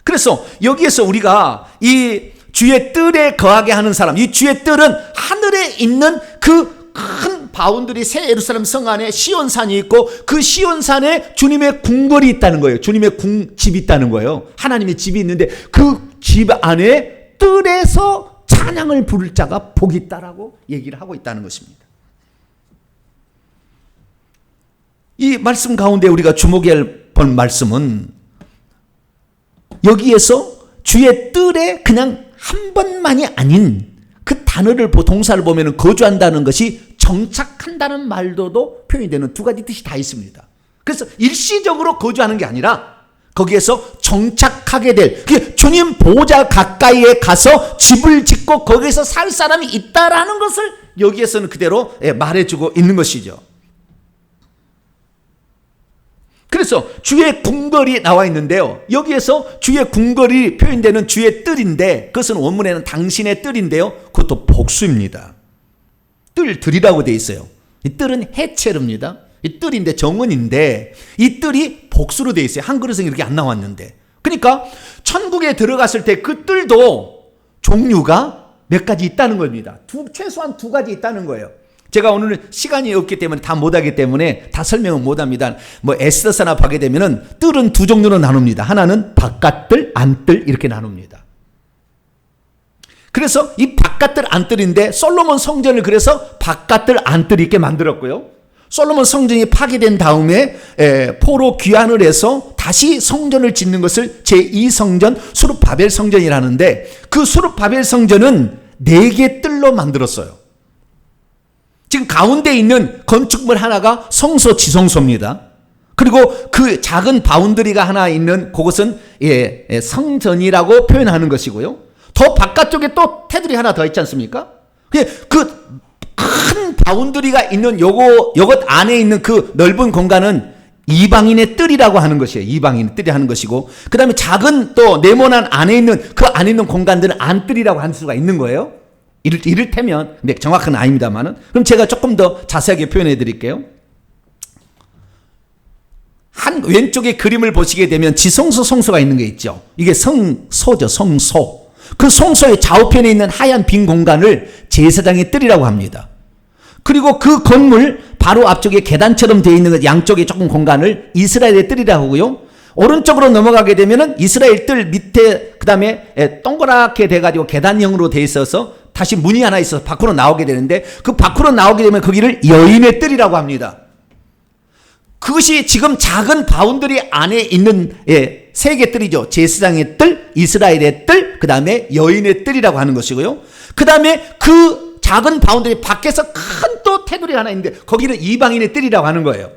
그래서 여기에서 우리가 이 주의 뜰에 거하게 하는 사람, 이 주의 뜰은 하늘에 있는 그 큰 바운드리, 새 예루살렘 성 안에 시온산이 있고, 그 시온산에 주님의 궁궐이 있다는 거예요. 주님의 집이 있다는 거예요. 하나님의 집이 있는데 그 집 안에 뜰에서 찬양을 부를 자가 복이 있다라고 얘기를 하고 있다는 것입니다. 이 말씀 가운데 우리가 주목해야 할 말씀은, 여기에서 주의 뜰에 그냥 한 번만이 아닌, 그 단어를 동사를 보면 거주한다는 것이 정착한다는 말로도 표현이 되는 두 가지 뜻이 다 있습니다. 그래서 일시적으로 거주하는 게 아니라 거기에서 정착하게 될, 주님 보좌 가까이에 가서 집을 짓고 거기에서 살 사람이 있다라는 것을 여기에서는 그대로 말해주고 있는 것이죠. 그래서 주의 궁궐이 나와 있는데요, 여기에서 주의 궁궐이 표현되는 주의 뜰인데, 그것은 원문에는 당신의 뜰인데요, 그것도 복수입니다. 뜰들이라고 되어 있어요. 이 뜰은 해체릅니다. 이 뜰인데 정원인데, 이 뜰이 복수로 되어 있어요. 한글에서는 이렇게 안 나왔는데. 그러니까 천국에 들어갔을 때 그 뜰도 종류가 몇 가지 있다는 겁니다. 최소한 두 가지 있다는 거예요. 제가 오늘 시간이 없기 때문에 다 못하기 때문에 다 설명은 못합니다. 에스더서나 보게 되면은 뜰은 두 종류로 나눕니다. 하나는 바깥뜰, 안뜰 이렇게 나눕니다. 그래서 이 바깥뜰, 안뜰인데 솔로몬 성전을 그래서 바깥뜰, 안뜰 이렇게 만들었고요. 솔로몬 성전이 파괴된 다음에 포로 귀환을 해서 다시 성전을 짓는 것을 제2성전 수룹바벨 성전이라는데, 그 수룹바벨 성전은 4개 뜰로 만들었어요. 지금 가운데 있는 건축물 하나가 성소 지성소입니다. 그리고 그 작은 바운더리가 하나 있는 그것은 성전이라고 표현하는 것이고요. 더 바깥쪽에 또 테두리 하나 더 있지 않습니까? 그 큰 바운더리가 있는 요것 안에 있는 그 넓은 공간은 이방인의 뜰이라고 하는 것이에요. 이방인의 뜰이 하는 것이고, 그 다음에 작은 또 네모난 안에 있는 그 안에 있는 공간들은 안뜰이라고 할 수가 있는 거예요. 이를테면, 근데 정확한 아닙니다만은, 그럼 제가 조금 더 자세하게 표현해 드릴게요. 왼쪽에 그림을 보시게 되면 지성소, 성소가 있는 게 있죠. 이게 성소죠, 성소. 그 성소의 좌우편에 있는 하얀 빈 공간을 제사장의 뜰이라고 합니다. 그리고 그 건물 바로 앞쪽에 계단처럼 되어 있는 양쪽에 조금 공간을 이스라엘의 뜰이라고 하고요. 오른쪽으로 넘어가게 되면은 이스라엘 뜰 밑에 그 다음에 동그랗게 돼가지고 계단형으로 되어 있어서 다시 문이 하나 있어서 밖으로 나오게 되는데, 그 밖으로 나오게 되면 거기를 여인의 뜰이라고 합니다. 그것이 지금 작은 바운더리 안에 있는 3개 뜰이죠. 제사장의 뜰, 이스라엘의 뜰, 그 다음에 여인의 뜰이라고 하는 것이고요. 그 다음에 그 작은 바운더리 밖에서 큰 또 테두리 하나 있는데 거기는 이방인의 뜰이라고 하는 거예요.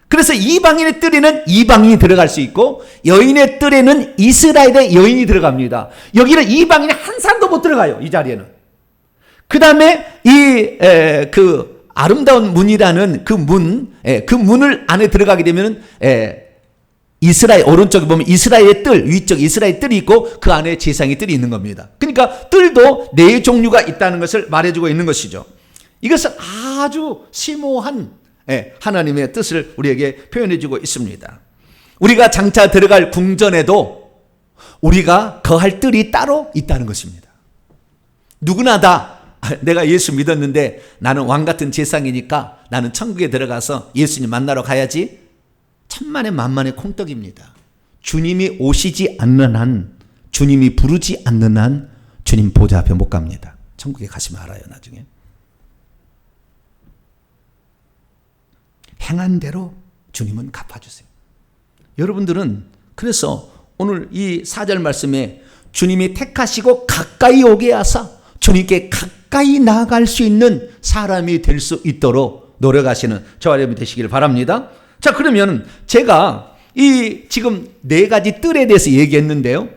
그래서 이방인의 뜰에는 이방인이 들어갈 수 있고, 여인의 뜰에는 이스라엘의 여인이 들어갑니다. 여기는 이방인이 한 사람도 못 들어가요, 이 자리에는. 그 다음에 그 아름다운 문이라는 그 문을 안에 들어가게 되면 이스라엘, 오른쪽에 보면 이스라엘의 뜰, 위쪽 이스라엘 뜰이 있고 그 안에 제사장의 뜰이 있는 겁니다. 그러니까 뜰도 4종류가 있다는 것을 말해주고 있는 것이죠. 이것은 아주 심오한 하나님의 뜻을 우리에게 표현해주고 있습니다. 우리가 장차 들어갈 궁전에도 우리가 거할 뜰이 따로 있다는 것입니다. 누구나 다 내가 예수 믿었는데 나는 왕같은 제사장이니까 나는 천국에 들어가서 예수님 만나러 가야지, 천만의 만만의 콩떡입니다. 주님이 오시지 않는 한, 주님이 부르지 않는 한 주님 보좌 앞에 못 갑니다. 천국에 가시면 알아요, 나중에. 행한 대로 주님은 갚아주세요. 여러분들은 그래서 오늘 이 4절 말씀에 주님이 택하시고 가까이 오게 하사 주님께 가까이 나아갈 수 있는 사람이 될 수 있도록 노력하시는 저와 여러분이 되시길 바랍니다. 자, 그러면 제가 이 지금 4가지 뜰에 대해서 얘기했는데요.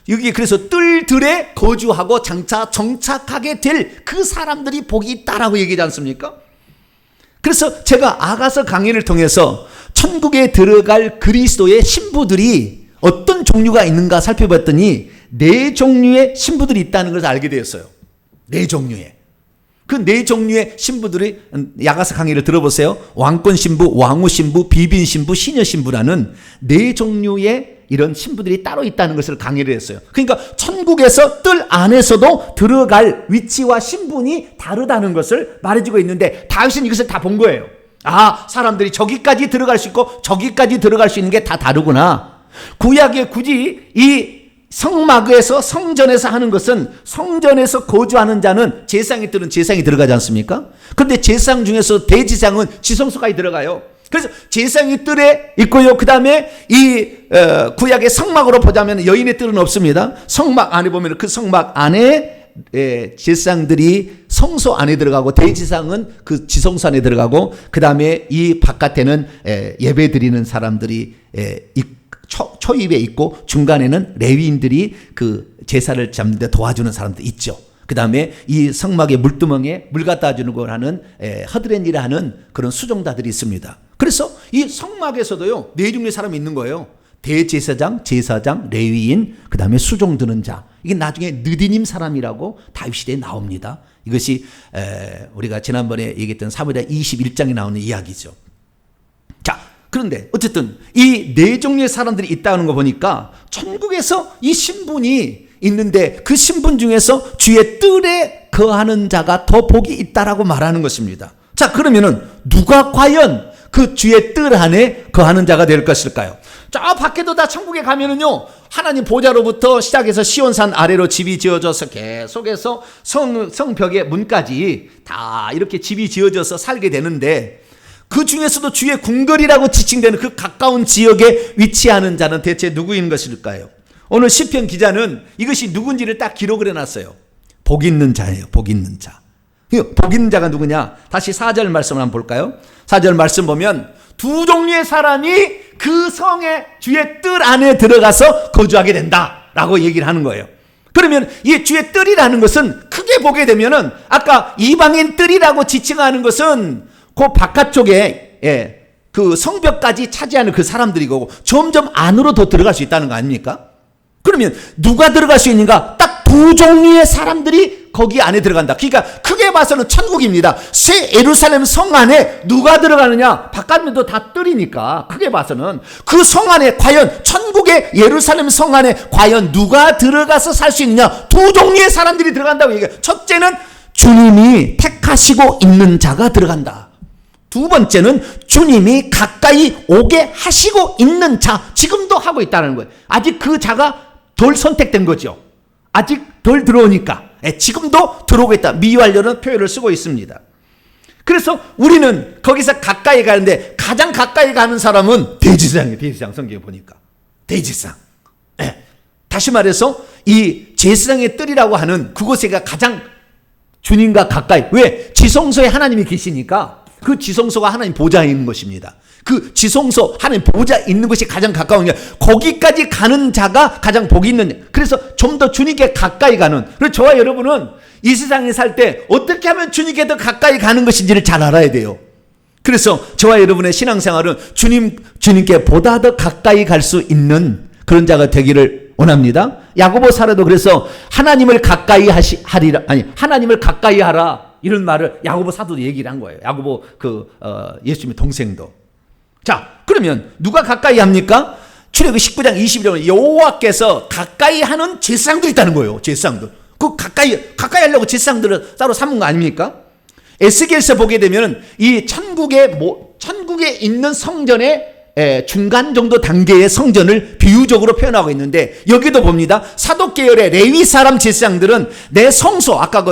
여기 그래서 뜰들에 거주하고 장차 정착하게 될 그 사람들이 복이 있다라고 얘기하지 않습니까? 그래서 제가 아가서 강의를 통해서 천국에 들어갈 그리스도의 신부들이 어떤 종류가 있는가 살펴봤더니 4종류의 신부들이 있다는 것을 알게 되었어요. 4종류의. 그 4종류의 신부들이 야가서 강의를 들어보세요. 왕권 신부, 왕후 신부, 비빈 신부, 시녀 신부라는 4종류의 이런 신부들이 따로 있다는 것을 강의를 했어요. 그러니까 천국에서 뜰 안에서도 들어갈 위치와 신분이 다르다는 것을 말해주고 있는데 다윗은 이것을 다 본 거예요. 아, 사람들이 저기까지 들어갈 수 있고 저기까지 들어갈 수 있는 게 다 다르구나. 구약에 굳이 이 성막에서 성전에서 하는 것은 성전에서 거주하는 자는 제사장이 뜰은 제사장이 들어가지 않습니까? 그런데 제사장 중에서 대제사장은 지성소까지 들어가요. 그래서 제사장이 뜰에 있고요. 그 다음에 이 구약의 성막으로 보자면 여인의 뜰은 없습니다. 성막 안에 보면 그 성막 안에 제사장들이 성소 안에 들어가고 대제사장은 그 지성소 안에 들어가고 그 다음에 이 바깥에는 예배 드리는 사람들이 초입에 있고 중간에는 레위인들이 그 제사를 잡는 데 도와주는 사람도 있죠. 그 다음에 이 성막의 물두멍에 물 갖다 주는 걸 하는 허드렛일을 하는 그런 수종자들이 있습니다. 그래서 이 성막에서도요 4종류의 사람이 있는 거예요. 대제사장, 제사장, 레위인, 그 다음에 수종 드는 자. 이게 나중에 느디님 사람이라고 다윗 시대에 나옵니다. 이것이 우리가 지난번에 얘기했던 사무엘하 21장에 나오는 이야기죠. 자, 그런데 어쨌든 이 4종류의 사람들이 있다는 거 보니까 천국에서 이 신분이 있는데 그 신분 중에서 주의 뜰에 거하는 자가 더 복이 있다라고 말하는 것입니다. 자, 그러면은 누가 과연 그 주의 뜰 안에 거하는 자가 될 것일까요? 저 밖에도 다 천국에 가면은요 하나님 보좌로부터 시작해서 시온산 아래로 집이 지어져서 계속해서 성벽의 문까지 다 이렇게 집이 지어져서 살게 되는데 그 중에서도 주의 궁궐이라고 지칭되는 그 가까운 지역에 위치하는 자는 대체 누구인 것일까요? 오늘 시편 기자는 이것이 누군지를 딱 기록을 해놨어요. 복 있는 자예요. 복 있는 자. 복 있는 자가 누구냐? 다시 4절 말씀을 한번 볼까요? 4절 말씀 보면 2종류의 사람이 그 성의 주의 뜰 안에 들어가서 거주하게 된다라고 얘기를 하는 거예요. 그러면 이 주의 뜰이라는 것은 크게 보게 되면은 아까 이방인 뜰이라고 지칭하는 것은 그 바깥쪽에 그 성벽까지 차지하는 그 사람들이고 점점 안으로 더 들어갈 수 있다는 거 아닙니까? 그러면 누가 들어갈 수 있는가? 딱 2종류의 사람들이 거기 안에 들어간다. 그러니까 크게 봐서는 천국입니다. 새 예루살렘 성 안에 누가 들어가느냐? 바깥면도 다 뜰이니까 크게 봐서는 그 성 안에 과연 천국의 예루살렘 성 안에 과연 누가 들어가서 살 수 있느냐? 2종류의 사람들이 들어간다고 얘기해요. 첫째는 주님이 택하시고 있는 자가 들어간다. 2번째는 주님이 가까이 오게 하시고 있는 자, 지금도 하고 있다는 거예요. 아직 그 자가 덜 선택된 거죠. 아직 덜 들어오니까 지금도 들어오고 있다. 미완료는 표현을 쓰고 있습니다. 그래서 우리는 거기서 가까이 가는데 가장 가까이 가는 사람은 대제사장이에요. 대제사장 성경에 보니까 대제사장. 다시 말해서 이 제사장의 뜰이라고 하는 그곳에가 가장 주님과 가까이. 왜? 지성소에 하나님이 계시니까 그 지성소가 하나님 보좌에 있는 것입니다. 그 지성소 하나님 보좌에 있는 것이 가장 가까운 게 거기까지 가는 자가 가장 복이 있는. 그래서 좀 더 주님께 가까이 가는. 그래서 저와 여러분은 이 세상에 살 때 어떻게 하면 주님께 더 가까이 가는 것인지를 잘 알아야 돼요. 그래서 저와 여러분의 신앙생활은 주님께 보다 더 가까이 갈 수 있는 그런 자가 되기를 원합니다. 야고보사라도 그래서 하나님을 가까이 하리라, 아니 하나님을 가까이 하라 이런 말을 야고보 사도도 얘기를 한 거예요. 야고보 예수님의 동생도. 자, 그러면 누가 가까이 합니까? 출애굽기 19장 21절 여호와께서 가까이 하는 제사장들이 있다는 거예요. 제사장들. 그 가까이 하려고 제사장들을 따로 삼은 거 아닙니까? 에스겔서 보게 되면 이 천국에 있는 성전의 중간 정도 단계의 성전을 비유적으로 표현하고 있는데 여기도 봅니다. 사독 계열의 레위 사람 제사장들은 내 성소, 아까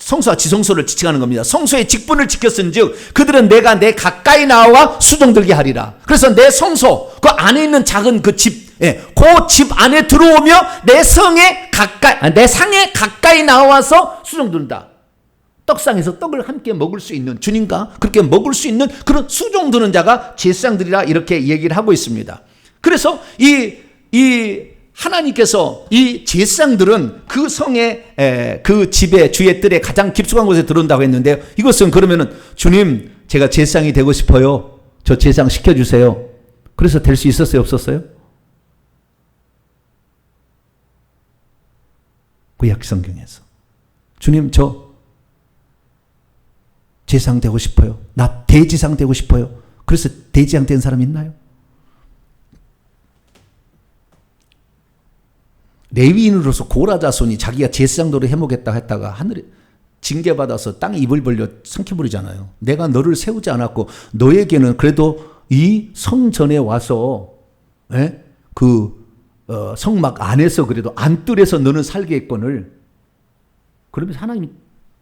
성소와 지성소를 지칭하는 겁니다. 성소의 직분을 지켰은즉 그들은 내가 내 가까이 나와 수종들게 하리라. 그래서 내 성소 그 안에 있는 작은 그 집 그 집 안에 들어오며 내 상에 가까이 나와서 수종드는다. 떡상에서 떡을 함께 먹을 수 있는, 주님과 그렇게 먹을 수 있는 그런 수종드는 자가 제사장들이라 이렇게 얘기를 하고 있습니다. 그래서 이 하나님께서 이 제사장들은 그 성에, 그 집에, 주의 뜰에 가장 깊숙한 곳에 들어온다고 했는데요. 이것은 그러면은 주님, 제가 제사장이 되고 싶어요. 저 제사장 시켜주세요. 그래서 될 수 있었어요, 없었어요? 구약 성경에서 주님, 저 제사장 되고 싶어요. 나 대제사장 되고 싶어요. 그래서 대제사장 된 사람 있나요? 레위인으로서 고라 자손이 자기가 제사장 노릇 해먹겠다 했다가 하늘에 징계받아서 땅에 입을 벌려 삼켜버리잖아요. 내가 너를 세우지 않았고 너에게는 그래도 이 성전에 와서 성막 안에서 그래도 안뜰에서 너는 살게 했거늘. 그러면서 하나님이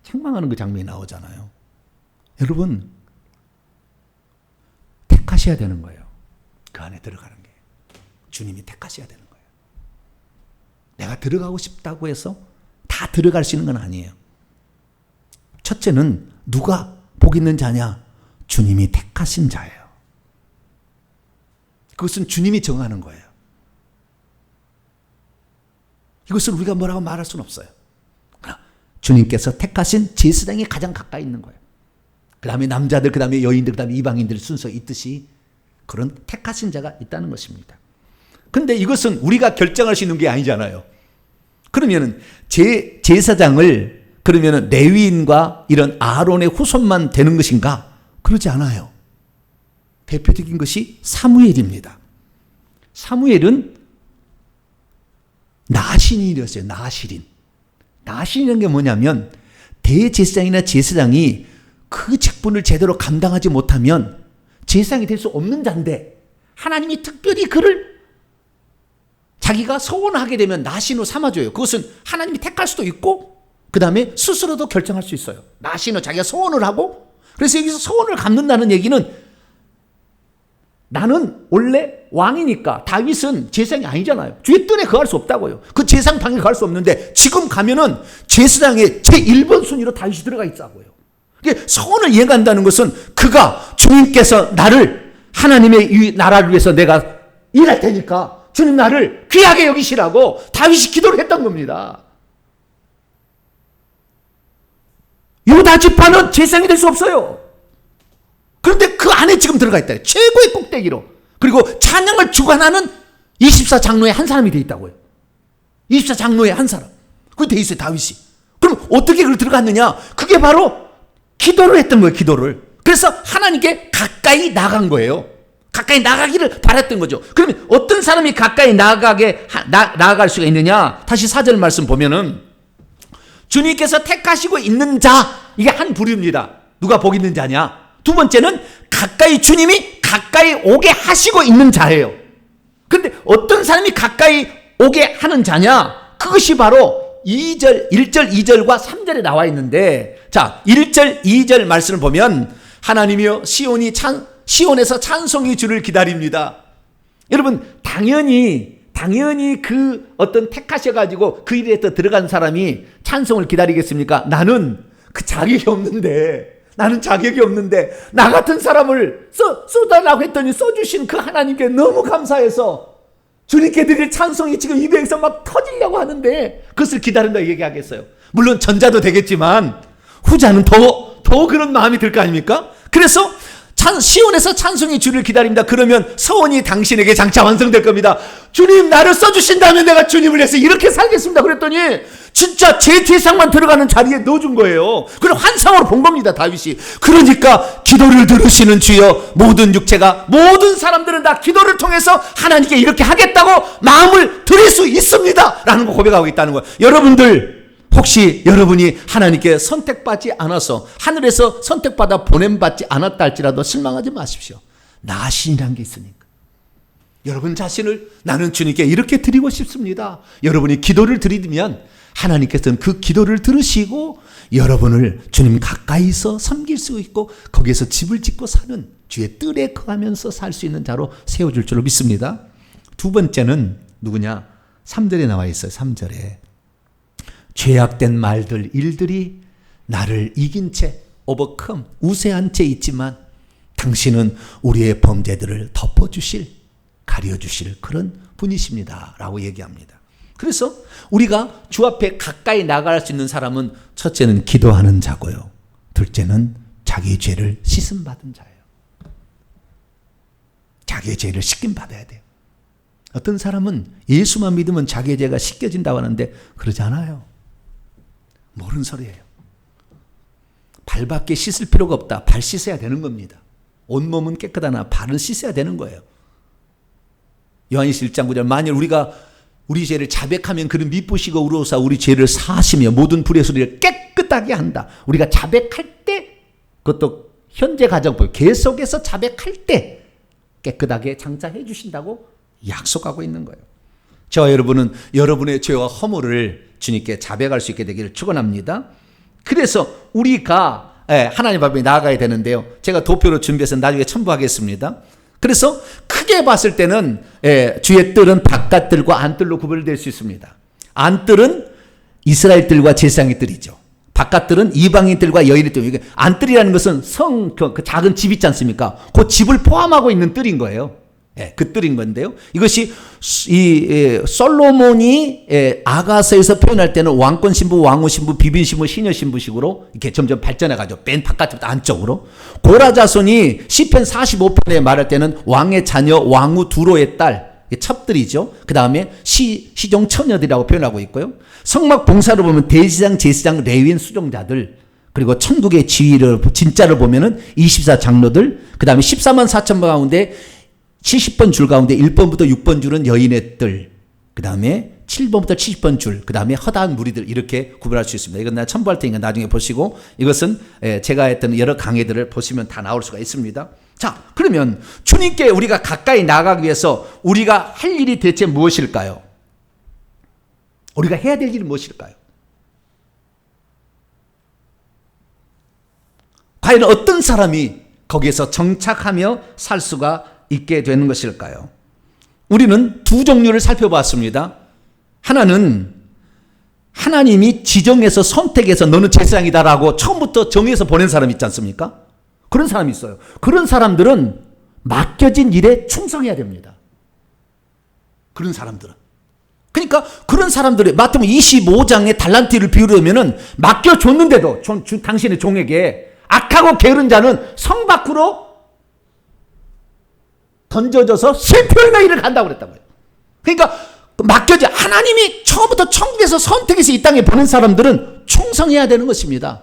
책망하는 그 장면이 나오잖아요. 여러분, 택하셔야 되는 거예요. 그 안에 들어가는 게. 주님이 택하셔야 되는 거예요. 내가 들어가고 싶다고 해서 다 들어갈 수 있는 건 아니에요. 첫째는 누가 복 있는 자냐? 주님이 택하신 자예요. 그것은 주님이 정하는 거예요. 이것을 우리가 뭐라고 말할 수는 없어요. 주님께서 택하신 제사장이 가장 가까이 있는 거예요. 그 다음에 남자들, 그 다음에 여인들, 그 다음에 이방인들 순서 있듯이 그런 택하신 자가 있다는 것입니다. 그런데 이것은 우리가 결정할 수 있는 게 아니잖아요. 그러면은 제사장을 그러면은 레위인과 이런 아론의 후손만 되는 것인가? 그러지 않아요. 대표적인 것이 사무엘입니다. 사무엘은 나신이었어요. 나신이라는 게 뭐냐면 대제사장이나 제사장이 그 직분을 제대로 감당하지 못하면 제사장이 될 수 없는 자인데 하나님이 특별히 그를 자기가 서원하게 되면 나신으로 삼아줘요. 그것은 하나님이 택할 수도 있고 그 다음에 스스로도 결정할 수 있어요. 나신으로 자기가 서원을 하고, 그래서 여기서 서원을 갚는다는 얘기는 나는 원래 왕이니까 다윗은 제사장이 아니잖아요. 주의 뜰에 거할 수 없다고요. 그 제사장 방에 거할 수 없는데 지금 가면은 제사장의 제1번 순위로 다윗이 들어가 있다고요. 서원을 이해간다는 것은 그가 주님께서 나를 하나님의 이 나라를 위해서 내가 일할 테니까 주님 나를 귀하게 여기시라고 다윗이 기도를 했던 겁니다. 유다 지파는 제사장이 될 수 없어요. 그런데 그 안에 지금 들어가 있다. 최고의 꼭대기로. 그리고 찬양을 주관하는 24장로의 한 사람이 되어 있다고요. 24장로의 한 사람. 그게 되어 있어요, 다윗이. 그럼 어떻게 그걸 들어갔느냐? 그게 바로 기도를 했던 거예요, 기도를. 그래서 하나님께 가까이 나간 거예요. 가까이 나가기를 바랐던 거죠. 그러면 어떤 사람이 가까이 나아갈 수가 있느냐? 다시 4절 말씀 보면은 주님께서 택하시고 있는 자, 이게 한 부류입니다. 누가 복 있는 자냐? 두 번째는 주님이 가까이 오게 하시고 있는 자예요. 그런데 어떤 사람이 가까이 오게 하는 자냐? 그것이 바로 1절, 2절과 3절에 나와 있는데, 자, 1절, 2절 말씀을 보면 하나님이여 시온에서 찬송이 주를 기다립니다. 여러분, 당연히 그 어떤 택하셔가지고 그 일에 또 들어간 사람이 찬송을 기다리겠습니까? 나는 그 자격이 없는데 나 같은 사람을 써달라고 했더니 써주신 그 하나님께 너무 감사해서 주님께 드릴 찬송이 지금 입에서 막 터지려고 하는데 그것을 기다린다 얘기하겠어요. 물론 전자도 되겠지만 후자는 더 그런 마음이 들 거 아닙니까? 그래서 시온에서 찬송이 주를 기다립니다. 그러면 서원이 당신에게 장차 완성될 겁니다. 주님 나를 써주신다면 내가 주님을 위해서 이렇게 살겠습니다. 그랬더니 진짜 제 제사장만 들어가는 자리에 넣어준 거예요. 그걸 환상으로 본 겁니다, 다윗이. 그러니까 기도를 들으시는 주여, 모든 육체가, 모든 사람들은 다 기도를 통해서 하나님께 이렇게 하겠다고 마음을 드릴 수 있습니다 라는 거 고백하고 있다는 거예요. 여러분들, 혹시 여러분이 하나님께 선택받지 않아서 하늘에서 선택받아 보냄받지 않았다 할지라도 실망하지 마십시오. 나신이라는 게 있으니까. 여러분 자신을 나는 주님께 이렇게 드리고 싶습니다. 여러분이 기도를 드리면 하나님께서는 그 기도를 들으시고 여러분을 주님 가까이서 섬길 수 있고 거기에서 집을 짓고 사는 주의 뜰에 거하면서 살 수 있는 자로 세워줄 줄로 믿습니다. 두 번째는 누구냐? 3절에 나와 있어요. 3절에. 죄악된 말들, 일들이 나를 이긴 채, overcome, 우세한 채 있지만 당신은 우리의 범죄들을 덮어주실, 가려주실 그런 분이십니다. 라고 얘기합니다. 그래서 우리가 주 앞에 가까이 나갈 수 있는 사람은 첫째는 기도하는 자고요. 둘째는 자기의 죄를 씻음받은 자예요. 자기의 죄를 씻김받아야 돼요. 어떤 사람은 예수만 믿으면 자기의 죄가 씻겨진다고 하는데 그러지 않아요. 모르는 소리예요. 발밖에 씻을 필요가 없다. 발 씻어야 되는 겁니다. 온몸은 깨끗하나 발은 씻어야 되는 거예요. 요한일서 1장 9절 만일 우리가 우리 죄를 자백하면 그는 미쁘시고 의로우사 우리 죄를 사하시며 모든 불의 소리를 깨끗하게 한다. 우리가 자백할 때 그것도 현재 가정법 계속해서 자백할 때 깨끗하게 장차해 주신다고 약속하고 있는 거예요. 저와 여러분은 여러분의 죄와 허물을 주님께 자백할 수 있게 되기를 축원합니다. 그래서 우리가 하나님 앞에 나아가야 되는데요. 제가 도표로 준비해서 나중에 첨부하겠습니다. 그래서 크게 봤을 때는 주의 뜰은 바깥뜰과 안뜰로 구별될 수 있습니다. 안뜰은 이스라엘 뜰과 제사장의 뜰이죠. 바깥뜰은 이방인 뜰과 여인의 뜰. 안뜰이라는 것은 그 작은 집 있지 않습니까? 그 집을 포함하고 있는 뜰인 거예요. 그 뜰인 건데요. 이것이 솔로몬이 아가서에서 표현할 때는 왕권 신부, 왕후 신부, 비빈 신부, 시녀 신부식으로 이렇게 점점 발전해가지고 맨 바깥부터 안쪽으로. 고라 자손이 시편 45편에 말할 때는 왕의 자녀, 왕후 두로의 딸, 첩들이죠. 그 다음에 시종 처녀들이라고 표현하고 있고요. 성막 봉사를 보면 대제사장, 제사장, 레위인, 수종자들, 그리고 천국의 지위를 진짜를 보면은 24 장로들, 그 다음에 14만 4천 번 가운데 70번 줄 가운데 1번부터 6번 줄은 여인의 뜰, 그 다음에 7번부터 70번 줄, 그 다음에 허다한 무리들, 이렇게 구별할 수 있습니다. 이건 내가 첨부할 테니까 나중에 보시고, 이것은 제가 했던 여러 강의들을 보시면 다 나올 수가 있습니다. 자, 그러면 주님께 우리가 가까이 나가기 위해서 우리가 할 일이 대체 무엇일까요? 우리가 해야 될 일이 무엇일까요? 과연 어떤 사람이 거기에서 정착하며 살 수가 있게 되는 것일까요? 우리는 두 종류를 살펴봤습니다. 하나는 하나님이 지정해서 선택해서 너는 제사장이다라고 처음부터 정해서 보낸 사람 있지 않습니까? 그런 사람이 있어요. 그런 사람들은 맡겨진 일에 충성해야 됩니다. 그런 사람들은. 그러니까 그런 사람들이 마태복음 25장의 달란트를 비유하면은 맡겨줬는데도 당신의 종에게 악하고 게으른 자는 성 밖으로 던져져서 실패의 일을 간다고 그랬다고요. 그러니까 맡겨져 하나님이 처음부터 천국에서 선택해서 이 땅에 보낸 사람들은 충성해야 되는 것입니다.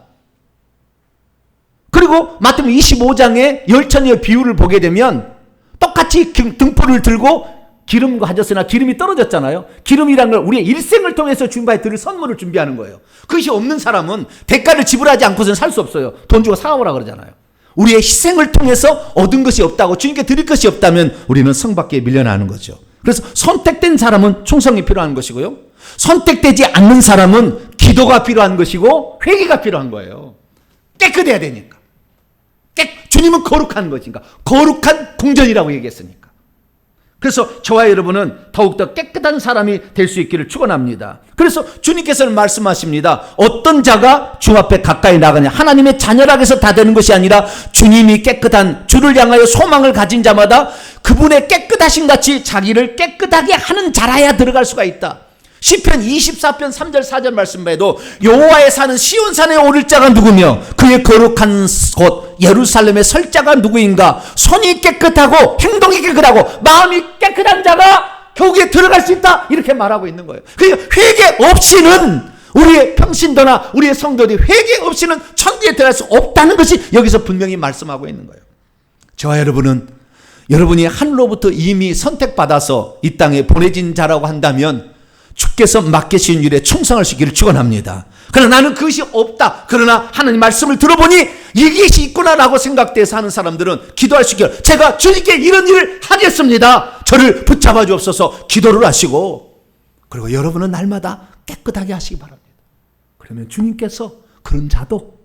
그리고 마태복음 25장의 열처녀의 비유를 보게 되면 똑같이 등불을 들고 기름 가졌으나 기름이 떨어졌잖아요. 기름이란 걸 우리의 일생을 통해서 주님께 드릴 선물을 준비하는 거예요. 그것이 없는 사람은 대가를 지불하지 않고서는 살 수 없어요. 돈 주고 사오라 그러잖아요. 우리의 희생을 통해서 얻은 것이 없다고, 주님께 드릴 것이 없다면 우리는 성 밖에 밀려나는 거죠. 그래서 선택된 사람은 충성이 필요한 것이고요. 선택되지 않는 사람은 기도가 필요한 것이고 회개가 필요한 거예요. 깨끗해야 되니까. 주님은 거룩한 것인가? 거룩한 궁전이라고 얘기했으니까. 그래서 저와 여러분은 더욱더 깨끗한 사람이 될 수 있기를 축원합니다. 그래서 주님께서는 말씀하십니다. 어떤 자가 주 앞에 가까이 나가냐? 하나님의 자녀라 해서 다 되는 것이 아니라 주님이 깨끗한 주를 향하여 소망을 가진 자마다 그분의 깨끗하신 같이 자기를 깨끗하게 하는 자라야 들어갈 수가 있다. 시편 24편 3절 4절 말씀에도 여호와의 산은 시온산에 오를 자가 누구며 그의 거룩한 곳 예루살렘에 설 자가 누구인가? 손이 깨끗하고 행동이 깨끗하고 마음이 깨끗한 자가 거기에 들어갈 수 있다, 이렇게 말하고 있는 거예요. 그러니까 회개 없이는 우리의 평신도나 우리의 성도들이 회개 없이는 천국에 들어갈 수 없다는 것이 여기서 분명히 말씀하고 있는 거예요. 저와 여러분은 여러분이 하늘로부터 이미 선택받아서 이 땅에 보내진 자라고 한다면 주께서 맡기신 일에 충성할 수 있기를 축원합니다. 그러나 나는 그것이 없다, 그러나 하나님 말씀을 들어보니 이것이 있구나라고 생각돼서 하는 사람들은 기도할 수 있기를, 제가 주님께 이런 일을 하겠습니다, 저를 붙잡아 주옵소서 기도를 하시고, 그리고 여러분은 날마다 깨끗하게 하시기 바랍니다. 그러면 주님께서 그런 자도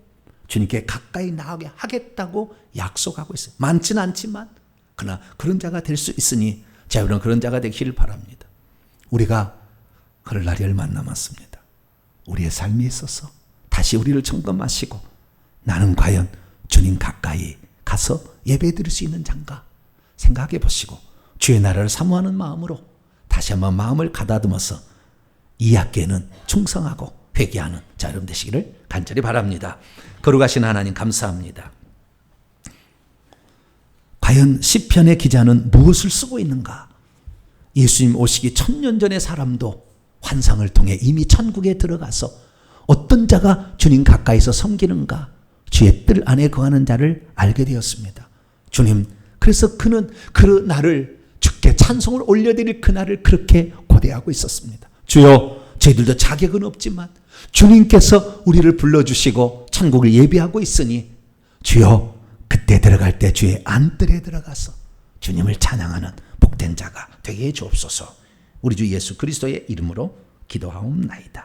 주님께 가까이 나가게 하겠다고 약속하고 있어요. 많지는 않지만 그러나 그런 자가 될 수 있으니 자, 여러분 그런 자가 되기를 바랍니다. 우리가 그럴 날이 얼마 안 남았습니다. 우리의 삶에 있어서 다시 우리를 점검하시고 나는 과연 주님 가까이 가서 예배드릴 수 있는 자인가 생각해 보시고 주의 나라를 사모하는 마음으로 다시 한번 마음을 가다듬어서 이 학기에는 충성하고 회개하는 자 여러분 되시기를 간절히 바랍니다. 거룩하신 하나님 감사합니다. 과연 시편의 기자는 무엇을 쓰고 있는가? 예수님 오시기 1000년 전의 사람도 환상을 통해 이미 천국에 들어가서 어떤 자가 주님 가까이서 섬기는가? 주의 뜰 안에 거하는 자를 알게 되었습니다. 주님, 그래서 그는 그 날을 주께 찬송을 올려드릴 그날을 그렇게 고대하고 있었습니다. 주여, 저희들도 자격은 없지만 주님께서 우리를 불러주시고 천국을 예비하고 있으니 주여, 그때 들어갈 때 주의 안뜰에 들어가서 주님을 찬양하는 복된 자가 되게 해 주옵소서. 우리 주 예수 그리스도의 이름으로 기도하옵나이다.